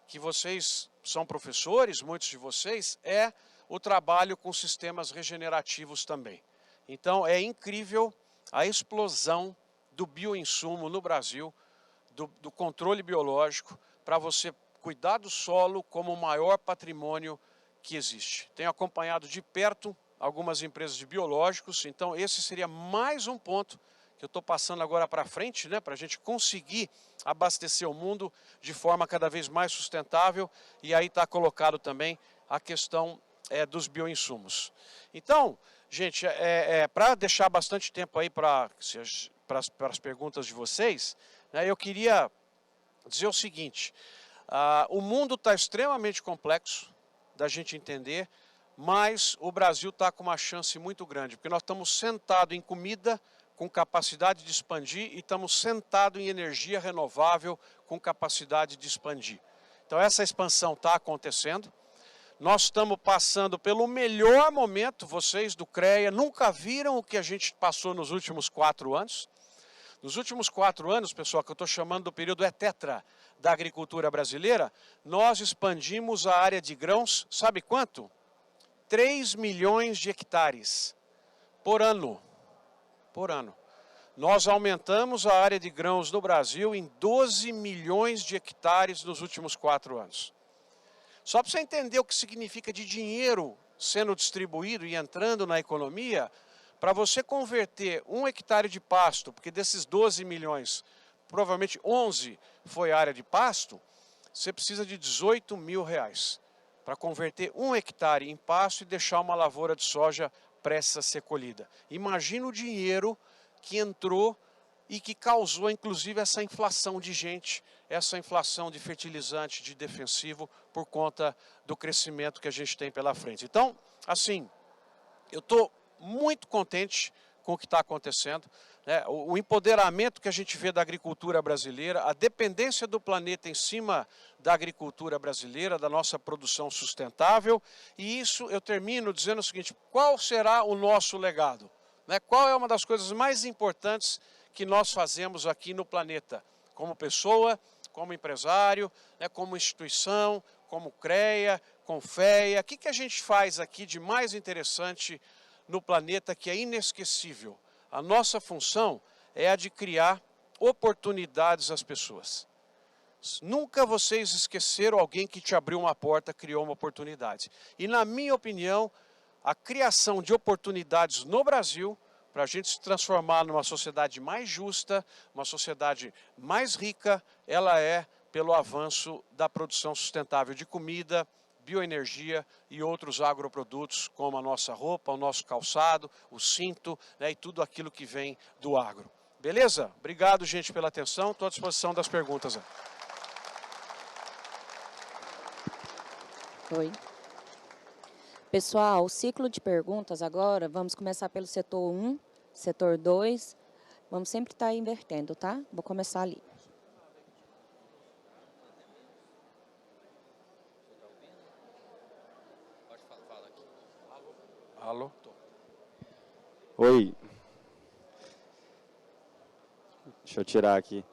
que vocês são professores, muitos de vocês, é o trabalho com sistemas regenerativos também. Então é incrível a explosão do bioinsumo no Brasil, do controle biológico, para você cuidar do solo como o maior patrimônio que existe. Tenho acompanhado de perto algumas empresas de biológicos, então esse seria mais um ponto que eu estou passando agora para frente, né, para a gente conseguir abastecer o mundo de forma cada vez mais sustentável, e aí está colocado também a questão dos bioinsumos. Então, gente, para deixar bastante tempo aí para as perguntas de vocês, né, eu queria dizer o seguinte: o mundo está extremamente complexo da gente entender, mas o Brasil está com uma chance muito grande, porque nós estamos sentados em comida com capacidade de expandir, e estamos sentados em energia renovável com capacidade de expandir. Então essa expansão está acontecendo. Nós estamos passando pelo melhor momento, vocês do CREA nunca viram o que a gente passou nos últimos 4 anos. Nos últimos 4 anos, pessoal, que eu estou chamando do período tetra da agricultura brasileira, nós expandimos a área de grãos, sabe quanto? 3 milhões de hectares por ano. Por ano. Nós aumentamos a área de grãos no Brasil em 12 milhões de hectares nos últimos 4 anos. Só para você entender o que significa de dinheiro sendo distribuído e entrando na economia, para você converter 1 hectare de pasto, porque desses 12 milhões, provavelmente 11 foi área de pasto, você precisa de 18 mil reais para converter 1 hectare em pasto e deixar uma lavoura de soja prestes a ser colhida. Imagina o dinheiro que entrou e que causou, inclusive, essa inflação de gente, essa inflação de fertilizante, de defensivo, por conta do crescimento que a gente tem pela frente. Então, assim, eu estou muito contente com com o que está acontecendo, né? O empoderamento que a gente vê da agricultura brasileira, a dependência do planeta em cima da agricultura brasileira, da nossa produção sustentável, e isso eu termino dizendo o seguinte: qual será o nosso legado? Né? Qual é uma das coisas mais importantes que nós fazemos aqui no planeta, como pessoa, como empresário, né, como instituição, como CREA, Confeia? O que a gente faz aqui de mais interessante no planeta que é inesquecível? A nossa função é a de criar oportunidades às pessoas. Nunca vocês esqueceram alguém que te abriu uma porta, criou uma oportunidade. E na minha opinião, a criação de oportunidades no Brasil, para a gente se transformar numa sociedade mais justa, uma sociedade mais rica, ela é pelo avanço da produção sustentável de comida, bioenergia e outros agroprodutos, como a nossa roupa, o nosso calçado, o cinto, né, e tudo aquilo que vem do agro. Beleza? Obrigado, gente, pela atenção. Estou à disposição das perguntas. Oi. Pessoal, o ciclo de perguntas agora, vamos começar pelo setor 1, setor 2, vamos sempre estar invertendo, tá? Vou começar ali. Alô? Oi. Deixa eu tirar aqui.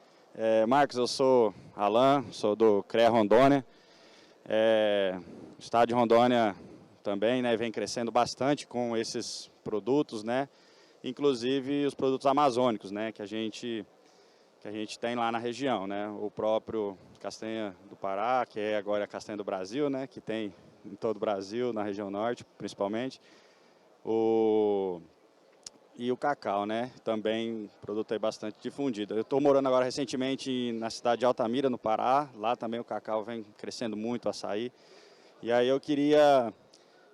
Marcos, eu sou Alan, sou do CREA Rondônia. O estado de Rondônia também, né, vem crescendo bastante com esses produtos, né, inclusive os produtos amazônicos, né, que a gente tem lá na região, né, o próprio castanha do Pará, que é agora a castanha do Brasil, né, que tem em todo o Brasil, na região norte, principalmente, e o cacau, né, também produto aí bastante difundido. Eu estou morando agora recentemente na cidade de Altamira, no Pará, lá também o cacau vem crescendo muito, o açaí, e aí eu queria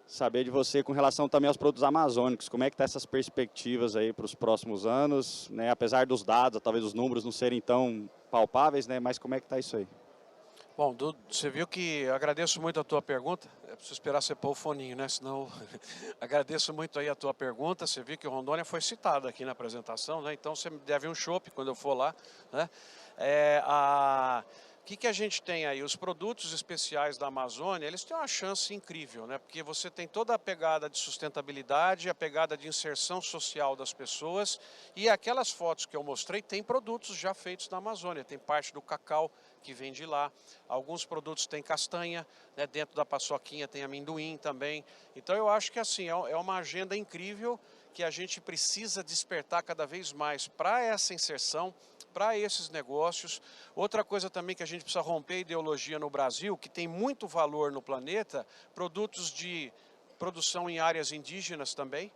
saber de você com relação também aos produtos amazônicos, como é que estão essas perspectivas aí para os próximos anos, né? Apesar dos dados, talvez os números não serem tão palpáveis, né? Mas como é que está isso aí? Bom, Dudu, você viu que eu agradeço muito a tua pergunta. É preciso esperar você pôr o foninho, né? Senão, agradeço muito aí a tua pergunta. Você viu que o Rondônia foi citado aqui na apresentação, né? Então você me deve um chopp quando eu for lá, né? O que a gente tem aí? Os produtos especiais da Amazônia, eles têm uma chance incrível, né? Porque você tem toda a pegada de sustentabilidade, a pegada de inserção social das pessoas, e aquelas fotos que eu mostrei tem produtos já feitos na Amazônia, tem parte do cacau que vem de lá, alguns produtos têm castanha, né? Dentro da paçoquinha tem amendoim também. Então eu acho que assim, é uma agenda incrível que a gente precisa despertar cada vez mais para essa inserção, para esses negócios. Outra coisa também que a gente precisa romper a ideologia no Brasil, que tem muito valor no planeta, produtos de produção em áreas indígenas também.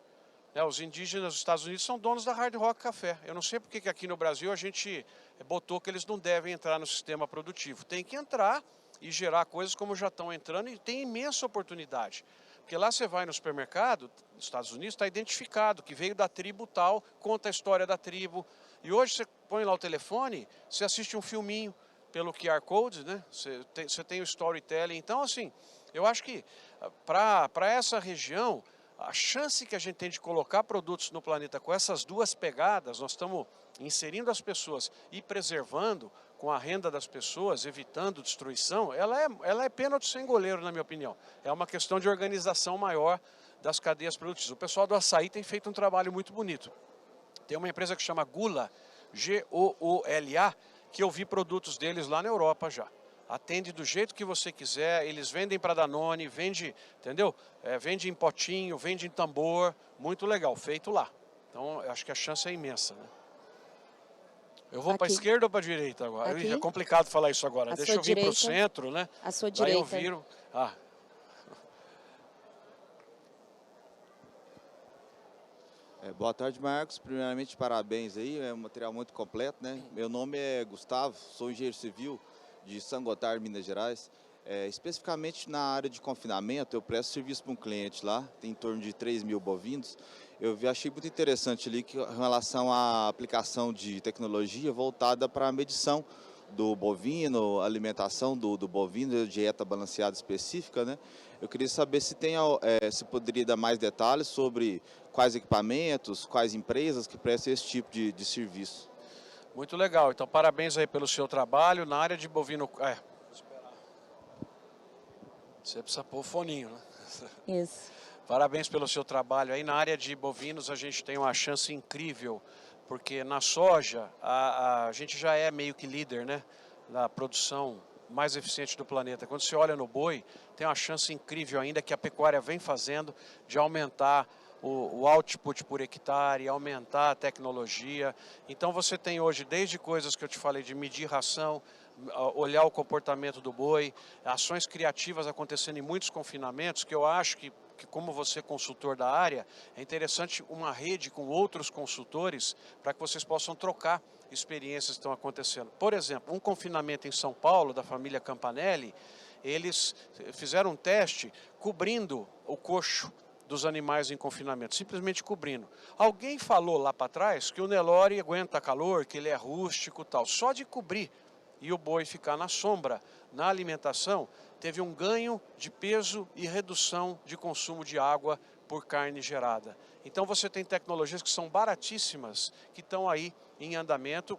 Os indígenas dos Estados Unidos são donos da Hard Rock Café. Eu não sei porque que aqui no Brasil a gente botou que eles não devem entrar no sistema produtivo. Tem que entrar e gerar coisas como já estão entrando, e tem imensa oportunidade. Porque lá você vai no supermercado, nos Estados Unidos, está identificado que veio da tribo tal, conta a história da tribo. E hoje você põe lá o telefone, você assiste um filminho pelo QR Code, né? Você tem o storytelling. Então, assim, eu acho que para essa região, a chance que a gente tem de colocar produtos no planeta com essas duas pegadas, nós estamos inserindo as pessoas e preservando com a renda das pessoas, evitando destruição, ela é pênalti sem goleiro, na minha opinião. É uma questão de organização maior das cadeias produtivas. O pessoal do açaí tem feito um trabalho muito bonito. Tem uma empresa que chama Gula, Goola, que eu vi produtos deles lá na Europa já. Atende do jeito que você quiser, eles vendem para Danone, vende, entendeu? Vende em potinho, vende em tambor, muito legal, feito lá. Então, eu acho que a chance é imensa, né? Eu vou para a esquerda ou para a direita agora? Aqui? É complicado falar isso agora. Deixa eu vir para o centro, né? A sua Daí direita. eu viro. Boa tarde, Marcos. Primeiramente, parabéns aí, é um material muito completo, né? Meu nome é Gustavo, sou engenheiro civil de São Gotardo, Minas Gerais. Especificamente na área de confinamento, eu presto serviço para um cliente lá, tem em torno de 3.000 bovinos. Achei muito interessante ali que, em relação à aplicação de tecnologia voltada para a medição do bovino, alimentação do bovino, dieta balanceada específica, né? Eu queria saber se poderia dar mais detalhes sobre quais equipamentos, quais empresas que prestam esse tipo de serviço. Muito legal. Então, parabéns aí pelo seu trabalho na área de bovino. Você precisa pôr o foninho, né? Isso. Parabéns pelo seu trabalho aí. Na área de bovinos, a gente tem uma chance incrível, porque na soja, a gente já é meio que líder, né? Na produção mais eficiente do planeta. Quando você olha no boi, tem uma chance incrível ainda que a pecuária vem fazendo de aumentar o output por hectare, aumentar a tecnologia. Então você tem hoje, desde coisas que eu te falei de medir ração, olhar o comportamento do boi, ações criativas acontecendo em muitos confinamentos, que eu acho que como você é consultor da área, é interessante uma rede com outros consultores para que vocês possam trocar experiências que estão acontecendo. Por exemplo, um confinamento em São Paulo, da família Campanelli, eles fizeram um teste cobrindo o coxo dos animais em confinamento, simplesmente cobrindo. Alguém falou lá para trás que o Nelore aguenta calor, que ele é rústico e tal. Só de cobrir e o boi ficar na sombra, na alimentação, teve um ganho de peso e redução de consumo de água por carne gerada. Então você tem tecnologias que são baratíssimas, que estão aí em andamento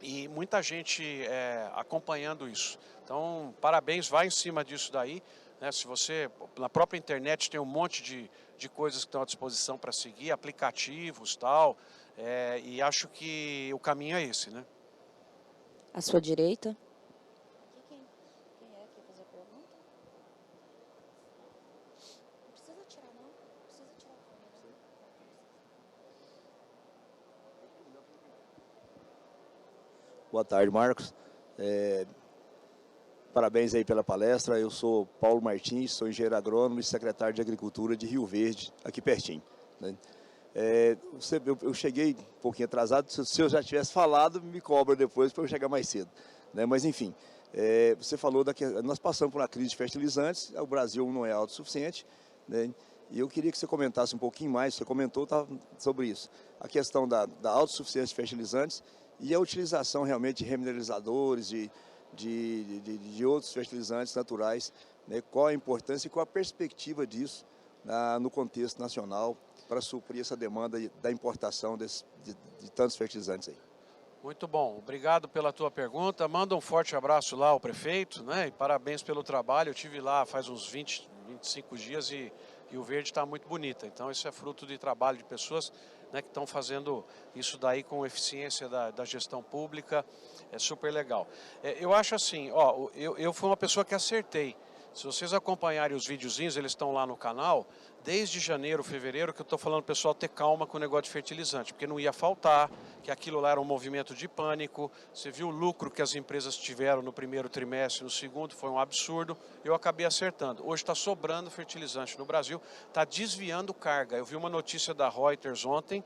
e muita gente acompanhando isso. Então, parabéns, vai em cima disso daí. Né? Se você, na própria internet tem um monte de coisas que estão à disposição para seguir, aplicativos e tal, e acho que o caminho é esse, né? À sua direita. Quem é que vai fazer a pergunta? Não precisa tirar, não. Não precisa tirar o fone. Boa tarde, Marcos. Parabéns aí pela palestra. Eu sou Paulo Martins, sou engenheiro agrônomo e secretário de Agricultura de Rio Verde, aqui pertinho, né? Eu cheguei um pouquinho atrasado, se eu já tivesse falado, me cobra depois para eu chegar mais cedo, né? Mas enfim, você falou nós passamos por uma crise de fertilizantes, o Brasil não é autossuficiente, né? E eu queria que você comentasse um pouquinho mais, você comentou sobre isso, a questão da autossuficiência de fertilizantes e a utilização realmente de remineralizadores, de outros fertilizantes naturais, né? Qual a importância e qual a perspectiva disso no contexto nacional para suprir essa demanda da importação de tantos fertilizantes aí. Muito bom, obrigado pela tua pergunta. Manda um forte abraço lá ao prefeito, né? E parabéns pelo trabalho. Eu estive lá faz uns 25 dias e o verde está muito bonita. Então isso é fruto de trabalho de pessoas, né, que estão fazendo isso daí com eficiência da gestão pública. É super legal. Eu acho assim, ó, eu fui uma pessoa que acertei. Se vocês acompanharem os videozinhos, eles estão lá no canal, desde janeiro, fevereiro, que eu estou falando para o pessoal ter calma com o negócio de fertilizante, porque não ia faltar, que aquilo lá era um movimento de pânico. Você viu o lucro que as empresas tiveram no primeiro trimestre, no segundo, foi um absurdo. Eu acabei acertando. Hoje está sobrando fertilizante no Brasil, está desviando carga. Eu vi uma notícia da Reuters ontem,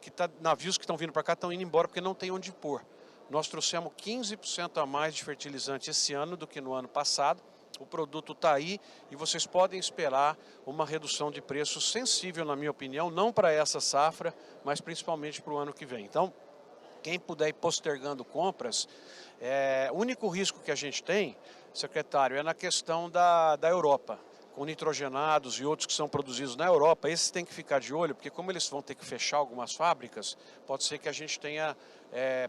que navios que estão vindo para cá estão indo embora porque não tem onde pôr. Nós trouxemos 15% a mais de fertilizante esse ano do que no ano passado. O produto está aí e vocês podem esperar uma redução de preço sensível, na minha opinião, não para essa safra, mas principalmente para o ano que vem. Então, quem puder ir postergando compras, o único risco que a gente tem, secretário, é na questão da Europa, com nitrogenados e outros que são produzidos na Europa. Esses tem que ficar de olho, porque como eles vão ter que fechar algumas fábricas, pode ser que a gente tenha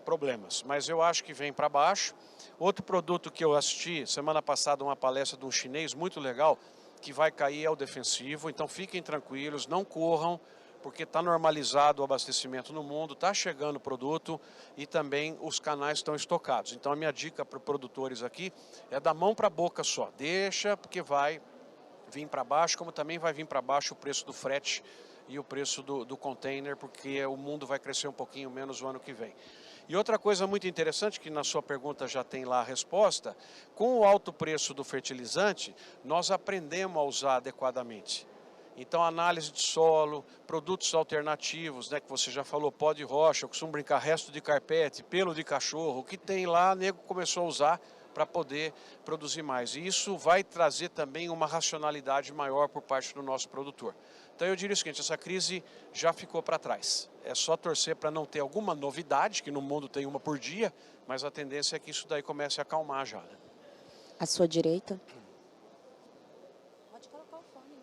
problemas. Mas eu acho que vem para baixo. Outro produto que eu assisti semana passada, uma palestra de um chinês muito legal, que vai cair é o defensivo. Então fiquem tranquilos, não corram, porque está normalizado o abastecimento no mundo, está chegando o produto e também os canais estão estocados. Então a minha dica para os produtores aqui é da mão para a boca só. Deixa, porque vai vir para baixo, como também vai vir para baixo o preço do frete e o preço do container, porque o mundo vai crescer um pouquinho menos o ano que vem. E outra coisa muito interessante, que na sua pergunta já tem lá a resposta, com o alto preço do fertilizante, nós aprendemos a usar adequadamente. Então, análise de solo, produtos alternativos, né, que você já falou, pó de rocha, eu costumo brincar, resto de carpete, pelo de cachorro, o que tem lá, o nego começou a usar para poder produzir mais. E isso vai trazer também uma racionalidade maior por parte do nosso produtor. Então eu diria o seguinte, essa crise já ficou para trás. É só torcer para não ter alguma novidade, que no mundo tem uma por dia, mas a tendência é que isso daí comece a acalmar já, né? À sua direita. Pode colocar o fone,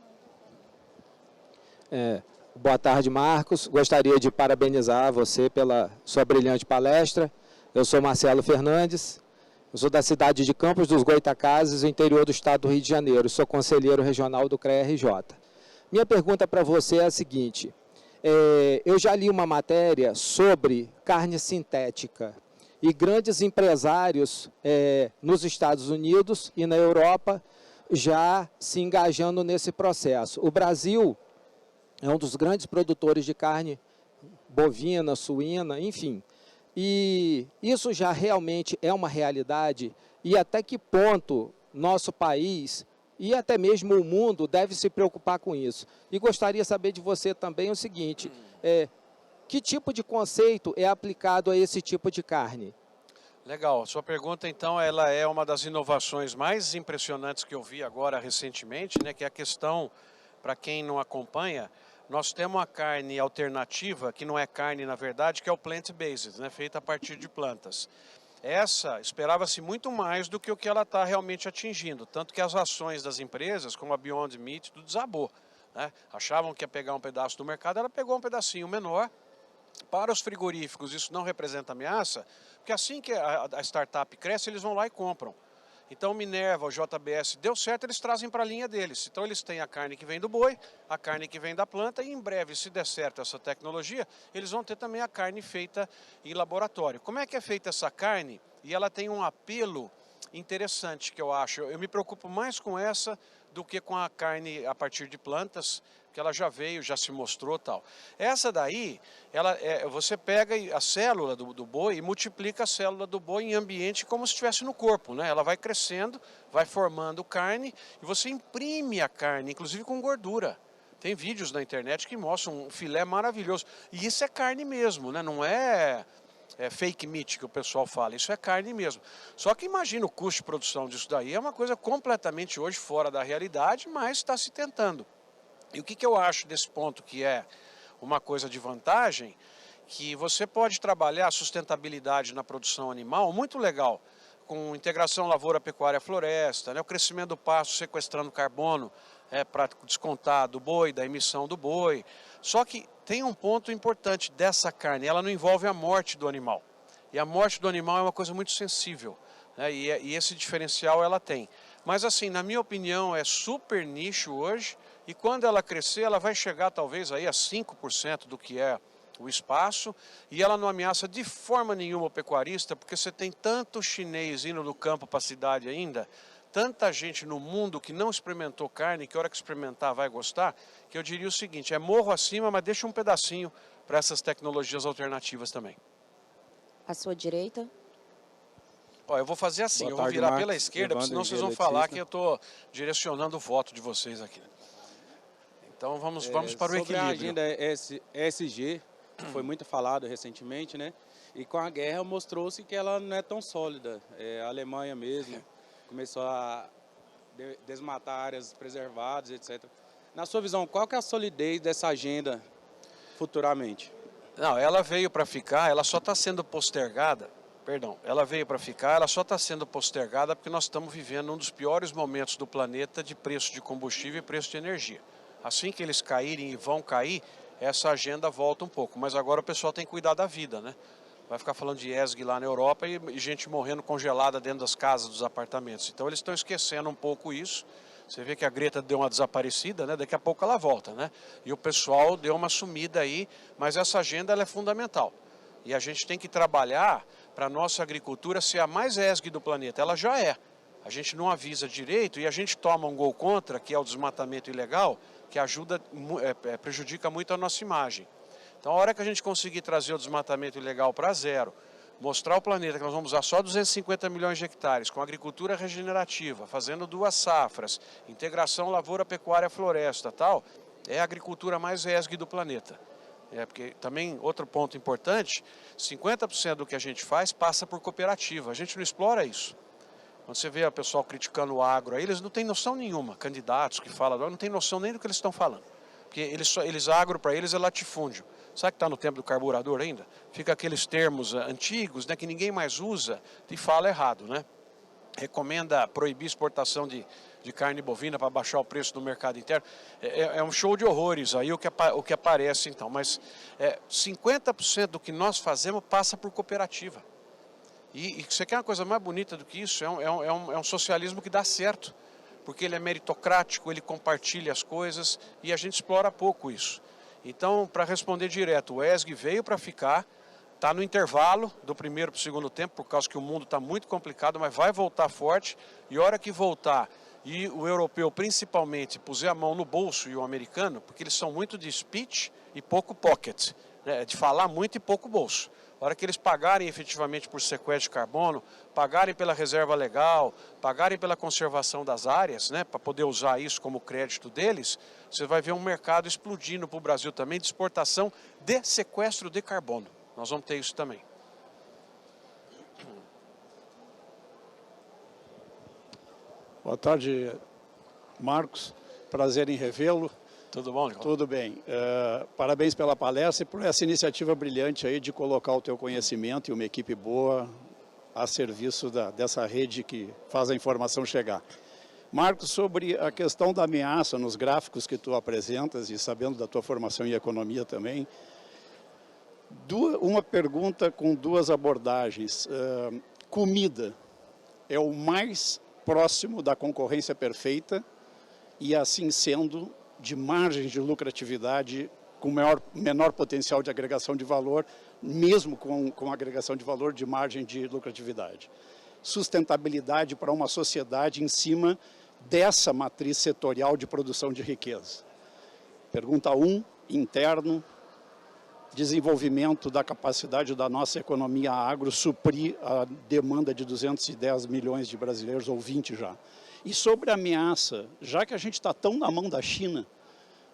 Boa tarde, Marcos. Gostaria de parabenizar você pela sua brilhante palestra. Eu sou Marcelo Fernandes, eu sou da cidade de Campos dos Goytacazes, interior do estado do Rio de Janeiro. Sou conselheiro regional do CREA-RJ. Minha pergunta para você é a seguinte. Eu já li uma matéria sobre carne sintética e grandes empresários nos Estados Unidos e na Europa já se engajando nesse processo. O Brasil é um dos grandes produtores de carne bovina, suína, enfim. E isso já realmente é uma realidade e até que ponto nosso país e até mesmo o mundo deve se preocupar com isso. E gostaria de saber de você também o seguinte, que tipo de conceito é aplicado a esse tipo de carne? Legal, sua pergunta então ela é uma das inovações mais impressionantes que eu vi agora recentemente, né, que é a questão, para quem não acompanha, nós temos uma carne alternativa, que não é carne na verdade, que é o plant-based, né, feita a partir de plantas. Essa esperava-se muito mais do que o que ela está realmente atingindo, tanto que as ações das empresas, como a Beyond Meat, tudo desabou, né? Achavam que ia pegar um pedaço do mercado, ela pegou um pedacinho menor. Para os frigoríficos isso não representa ameaça, porque assim que a startup cresce, eles vão lá e compram. Então, Minerva, o JBS, deu certo, eles trazem para a linha deles. Então, eles têm a carne que vem do boi, a carne que vem da planta, e em breve, se der certo essa tecnologia, eles vão ter também a carne feita em laboratório. Como é que é feita essa carne? E ela tem um apelo interessante, que eu acho. Eu me preocupo mais com essa do que com a carne a partir de plantas, que ela já veio, já se mostrou tal. Essa daí, você pega a célula do boi e multiplica a célula do boi em ambiente como se estivesse no corpo, né? Ela vai crescendo, vai formando carne e você imprime a carne, inclusive com gordura. Tem vídeos na internet que mostram um filé maravilhoso. E isso é carne mesmo, né? Não é fake meat que o pessoal fala, isso é carne mesmo. Só que imagina o custo de produção disso daí, é uma coisa completamente hoje fora da realidade, mas está se tentando. E o que eu acho desse ponto que é uma coisa de vantagem, que você pode trabalhar a sustentabilidade na produção animal, muito legal, com integração lavoura-pecuária-floresta, né, o crescimento do pasto sequestrando carbono para descontar do boi, da emissão do boi. Só que tem um ponto importante dessa carne, ela não envolve a morte do animal. E a morte do animal é uma coisa muito sensível, né, e esse diferencial ela tem. Mas assim, na minha opinião, é super nicho hoje, e quando ela crescer, ela vai chegar talvez aí a 5% do que é o espaço, e ela não ameaça de forma nenhuma o pecuarista, porque você tem tanto chinês indo do campo para a cidade ainda, tanta gente no mundo que não experimentou carne, que a hora que experimentar vai gostar, que eu diria o seguinte, morro acima, mas deixa um pedacinho para essas tecnologias alternativas também. À sua direita. Ó, eu vou fazer assim, eu vou virar pela esquerda, porque senão vocês vão falar que eu estou direcionando o voto de vocês aqui. Então vamos para o equilíbrio. Sobre a agenda ESG, foi muito falado recentemente, né? E com a guerra mostrou-se que ela não é tão sólida. A Alemanha mesmo começou a desmatar áreas preservadas, etc. Na sua visão, qual que é a solidez dessa agenda futuramente? Não, ela veio para ficar, ela só está sendo postergada. Perdão, ela veio para ficar, ela só está sendo postergada porque nós estamos vivendo um dos piores momentos do planeta de preço de combustível e preço de energia. Assim que eles caírem e vão cair, essa agenda volta um pouco. Mas agora o pessoal tem que cuidar da vida, né? Vai ficar falando de ESG lá na Europa e gente morrendo congelada dentro das casas, dos apartamentos. Então eles estão esquecendo um pouco isso. Você vê que a Greta deu uma desaparecida, né? Daqui a pouco ela volta, né? E o pessoal deu uma sumida aí, mas essa agenda ela é fundamental. E a gente tem que trabalhar para a nossa agricultura ser a mais ESG do planeta. Ela já é. A gente não avisa direito e a gente toma um gol contra, que é o desmatamento ilegal, que prejudica muito a nossa imagem. Então, a hora que a gente conseguir trazer o desmatamento ilegal para zero, mostrar ao planeta que nós vamos usar só 250 milhões de hectares, com agricultura regenerativa, fazendo 2 safras, integração lavoura-pecuária-floresta, tal, é a agricultura mais ESG do planeta. Porque também, outro ponto importante, 50% do que a gente faz passa por cooperativa, a gente não explora isso. Quando você vê o pessoal criticando o agro, aí eles não têm noção nenhuma, candidatos que falam, não têm noção nem do que eles estão falando. Porque eles agro para eles é latifúndio. Sabe que está no tempo do carburador ainda? Fica aqueles termos antigos, né, que ninguém mais usa e fala errado, né? Recomenda proibir exportação de de carne bovina para baixar o preço do mercado interno. É um show de horrores aí o que aparece então, mas 50% do que nós fazemos passa por cooperativa. E você quer uma coisa mais bonita do que isso? É um socialismo que dá certo, porque ele é meritocrático, ele compartilha as coisas e a gente explora pouco isso. Então, para responder direto, o ESG veio para ficar, está no intervalo do primeiro para o segundo tempo, por causa que o mundo está muito complicado, mas vai voltar forte, e a hora que voltar, e o europeu principalmente puser a mão no bolso e o americano, porque eles são muito de speech e pouco pocket, né, de falar muito e pouco bolso. A hora que eles pagarem efetivamente por sequestro de carbono, pagarem pela reserva legal, pagarem pela conservação das áreas, né, para poder usar isso como crédito deles, você vai ver um mercado explodindo para o Brasil também de exportação de sequestro de carbono. Nós vamos ter isso também. Boa tarde, Marcos. Prazer em revê-lo. Tudo bom, Nicolau? Tudo bem. Parabéns pela palestra e por essa iniciativa brilhante aí de colocar o teu conhecimento e uma equipe boa a serviço dessa rede que faz a informação chegar. Marcos, sobre a questão da ameaça nos gráficos que tu apresentas e sabendo da tua formação em economia também, uma pergunta com duas abordagens. Comida é o mais próximo da concorrência perfeita e, assim sendo, de margens de lucratividade com menor potencial de agregação de valor, mesmo com agregação de valor de margem de lucratividade. Sustentabilidade para uma sociedade em cima dessa matriz setorial de produção de riqueza. Pergunta 1, interno, desenvolvimento da capacidade da nossa economia agro suprir a demanda de 210 milhões de brasileiros, ou 20 já. E sobre a ameaça, já que a gente está tão na mão da China,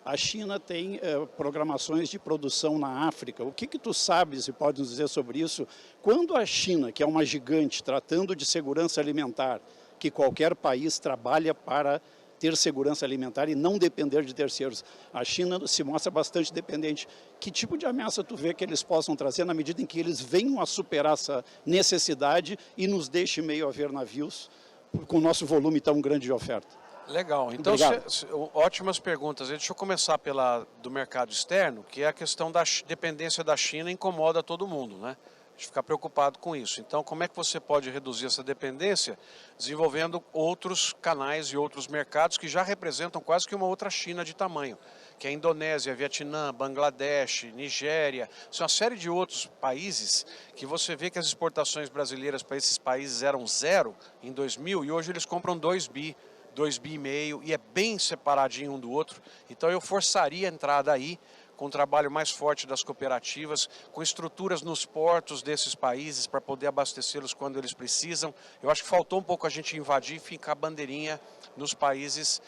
a China tem programações de produção na África. O que tu sabes e pode nos dizer sobre isso? Quando a China, que é uma gigante, tratando de segurança alimentar, que qualquer país trabalha para ter segurança alimentar e não depender de terceiros, a China se mostra bastante dependente. Que tipo de ameaça tu vê que eles possam trazer na medida em que eles venham a superar essa necessidade e nos deixem meio a ver navios com o nosso volume tão grande de oferta? Legal, então ótimas perguntas. Deixa eu começar do mercado externo, que é a questão da dependência da China incomoda todo mundo, né? A gente fica preocupado com isso. Então, como é que você pode reduzir essa dependência? Desenvolvendo outros canais e outros mercados que já representam quase que uma outra China de tamanho, que é a Indonésia, Vietnã, Bangladesh, Nigéria, são uma série de outros países que você vê que as exportações brasileiras para esses países eram 0 em 2000 e hoje eles compram 2 bi e meio, e é bem separadinho um do outro. Então eu forçaria a entrada aí, com um trabalho mais forte das cooperativas, com estruturas nos portos desses países para poder abastecê-los quando eles precisam. Eu acho que faltou um pouco a gente invadir e ficar bandeirinha nos países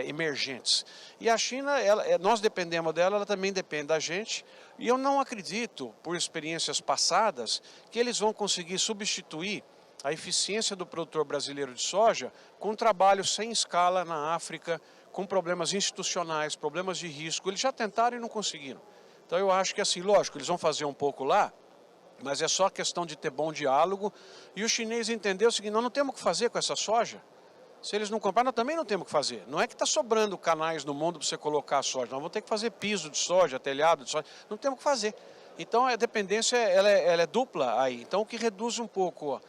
emergentes. E a China, nós dependemos dela, ela também depende da gente, e eu não acredito, por experiências passadas, que eles vão conseguir substituir a eficiência do produtor brasileiro de soja com um trabalho sem escala na África, com problemas institucionais, problemas de risco. Eles já tentaram e não conseguiram. Então eu acho que assim, lógico, eles vão fazer um pouco lá, mas é só questão de ter bom diálogo. E o chinês entendeu o seguinte: nós não temos o que fazer com essa soja. Se eles não comprarem, nós também não temos o que fazer. Não é que está sobrando canais no mundo para você colocar a soja. Nós vamos ter que fazer piso de soja, telhado de soja. Não temos o que fazer. Então a dependência ela é dupla aí. Então o que reduz um pouco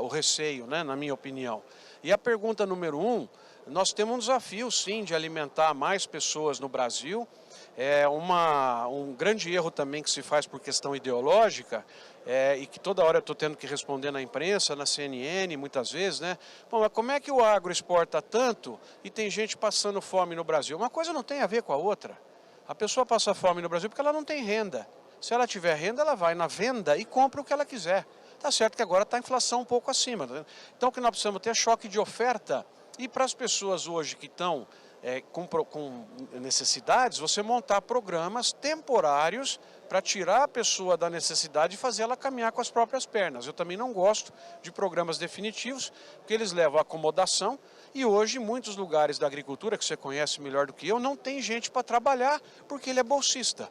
o receio, né, na minha opinião. E a pergunta número 1, nós temos um desafio, sim, de alimentar mais pessoas no Brasil. É um grande erro também que se faz por questão ideológica, e que toda hora eu estou tendo que responder na imprensa, na CNN, muitas vezes, né? Bom, mas como é que o agro exporta tanto e tem gente passando fome no Brasil? Uma coisa não tem a ver com a outra. A pessoa passa fome no Brasil porque ela não tem renda. Se ela tiver renda, ela vai na venda e compra o que ela quiser. Tá certo que agora está a inflação um pouco acima. Tá? Então o que nós precisamos ter é choque de oferta. E para as pessoas hoje que estão com necessidades, você montar programas temporários para tirar a pessoa da necessidade e fazer ela caminhar com as próprias pernas. Eu também não gosto de programas definitivos, porque eles levam à acomodação. E hoje, muitos lugares da agricultura, que você conhece melhor do que eu, não tem gente para trabalhar porque ele é bolsista.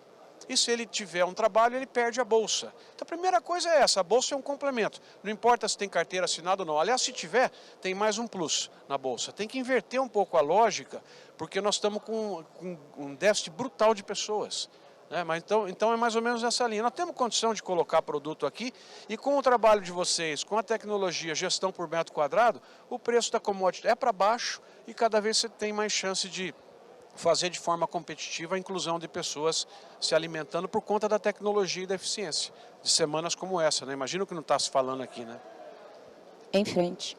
e se ele tiver um trabalho, ele perde a bolsa. Então a primeira coisa é essa, a bolsa é um complemento. Não importa se tem carteira assinada ou não. Aliás, se tiver, tem mais um plus na bolsa. Tem que inverter um pouco a lógica, porque nós estamos com um déficit brutal de pessoas. Mas então é mais ou menos nessa linha. Nós temos condição de colocar produto aqui e com o trabalho de vocês, com a tecnologia, gestão por metro quadrado, o preço da commodity é para baixo e cada vez você tem mais chance de fazer de forma competitiva a inclusão de pessoas se alimentando por conta da tecnologia e da eficiência. De semanas como essa, né? Imagina o que não está se falando aqui, né? Em frente.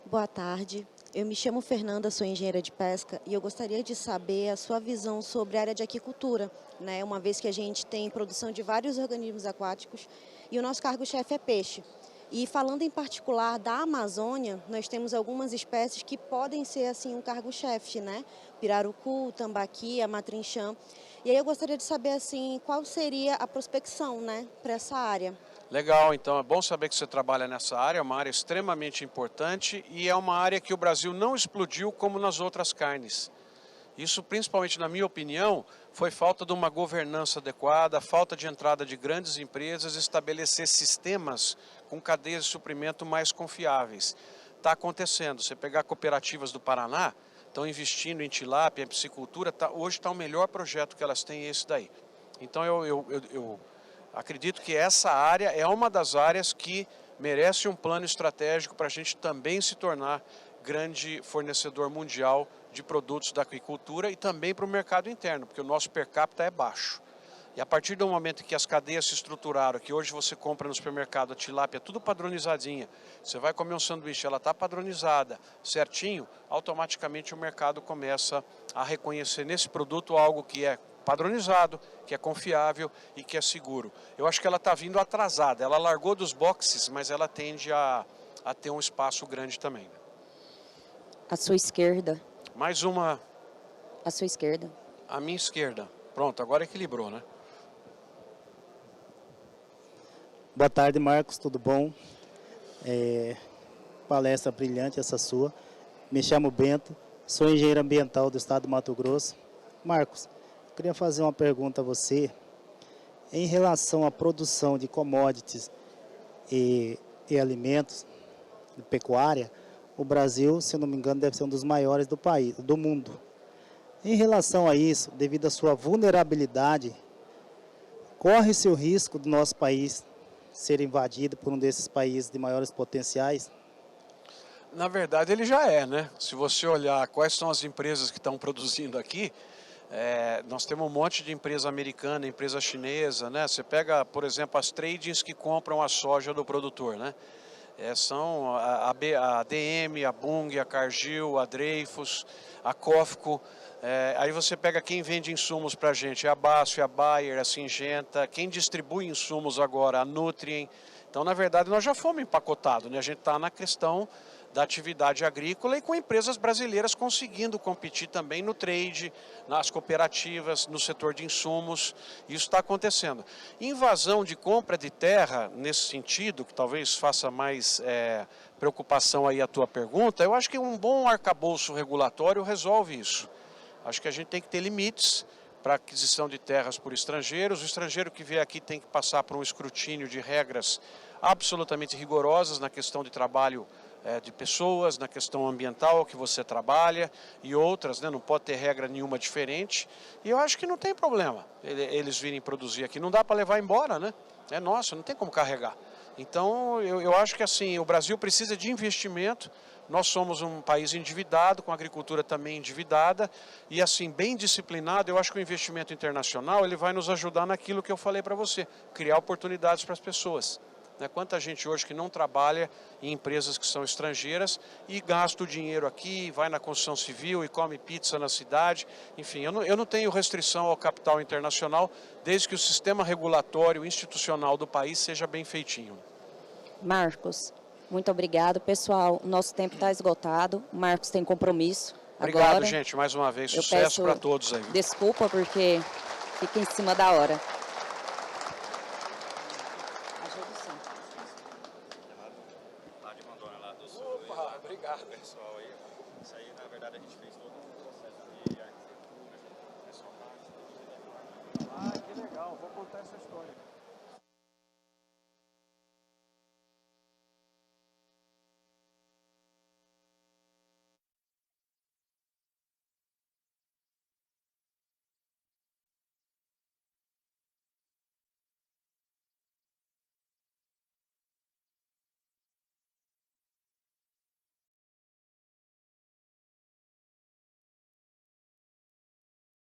Boa tarde. Eu me chamo Fernanda, sou engenheira de pesca e eu gostaria de saber a sua visão sobre a área de aquicultura, né? Uma vez que a gente tem produção de vários organismos aquáticos e o nosso cargo-chefe é peixe. E falando em particular da Amazônia, nós temos algumas espécies que podem ser assim um cargo-chefe, né? Pirarucu, tambaqui, amatrinchã. E aí eu gostaria de saber assim qual seria a prospecção, né, para essa área. Legal, então é bom saber que você trabalha nessa área, é uma área extremamente importante e é uma área que o Brasil não explodiu como nas outras carnes. Isso, principalmente na minha opinião, foi falta de uma governança adequada, falta de entrada de grandes empresas, estabelecer sistemas com cadeias de suprimento mais confiáveis. Está acontecendo, você pegar cooperativas do Paraná, estão investindo em tilápia, em piscicultura, hoje está o melhor projeto que elas têm, esse daí. Então eu acredito que essa área é uma das áreas que merece um plano estratégico para a gente também se tornar grande fornecedor mundial de produtos da aquicultura e também para o mercado interno, porque o nosso per capita é baixo. E a partir do momento em que as cadeias se estruturaram, que hoje você compra no supermercado a tilápia tudo padronizadinha, você vai comer um sanduíche, ela está padronizada, certinho, automaticamente o mercado começa a reconhecer nesse produto algo que é padronizado, que é confiável e que é seguro. Eu acho que ela está vindo atrasada, ela largou dos boxes, mas ela tende a ter um espaço grande também. À sua esquerda. Mais uma. À sua esquerda. À minha esquerda. Pronto, agora equilibrou, né? Boa tarde, Marcos, tudo bom? Palestra brilhante essa sua. Me chamo Bento, sou engenheiro ambiental do estado do Mato Grosso. Marcos, eu queria fazer uma pergunta a você. Em relação à produção de commodities e alimentos, de pecuária, o Brasil, se eu não me engano, deve ser um dos maiores do mundo. Em relação a isso, devido à sua vulnerabilidade, corre-se o risco do nosso país ser invadido por um desses países de maiores potenciais? Na verdade, ele já é, né? Se você olhar quais são as empresas que estão produzindo aqui, nós temos um monte de empresa americana, empresa chinesa, né? Você pega, por exemplo, as tradings que compram a soja do produtor, né? São a ADM, a Bunge, a Cargill, a Dreyfus, a Cofco. Aí você pega quem vende insumos para a gente, a Basf, a Bayer, a Syngenta, quem distribui insumos agora, a Nutrien. Então, na verdade, nós já fomos empacotados, né? A gente está na questão da atividade agrícola e com empresas brasileiras conseguindo competir também no trade, nas cooperativas, no setor de insumos. Isso está acontecendo. Invasão de compra de terra, nesse sentido, que talvez faça mais preocupação aí a tua pergunta, eu acho que um bom arcabouço regulatório resolve isso. Acho que a gente tem que ter limites para aquisição de terras por estrangeiros. O estrangeiro que vier aqui tem que passar por um escrutínio de regras absolutamente rigorosas na questão de trabalho de pessoas, na questão ambiental que você trabalha e outras, né? Não pode ter regra nenhuma diferente. E eu acho que não tem problema eles virem produzir aqui. Não dá para levar embora, né? É nosso, não tem como carregar. Então, eu acho que assim, o Brasil precisa de investimento. Nós somos um país endividado, com a agricultura também endividada, e assim, bem disciplinado, eu acho que o investimento internacional ele vai nos ajudar naquilo que eu falei para você, criar oportunidades para as pessoas. Quanta gente hoje que não trabalha em empresas que são estrangeiras e gasta o dinheiro aqui, vai na construção civil e come pizza na cidade. Enfim, eu não tenho restrição ao capital internacional, desde que o sistema regulatório institucional do país seja bem feitinho. Marcos, muito obrigado. Pessoal, o nosso tempo está esgotado. O Marcos tem compromisso. Obrigado, agora, gente, mais uma vez. Sucesso para todos aí. Desculpa, porque fica em cima da hora. Obrigado, pessoal. Isso aí, na verdade, a gente fez todo um processo de arquitetura, pessoal. vou contar essa história.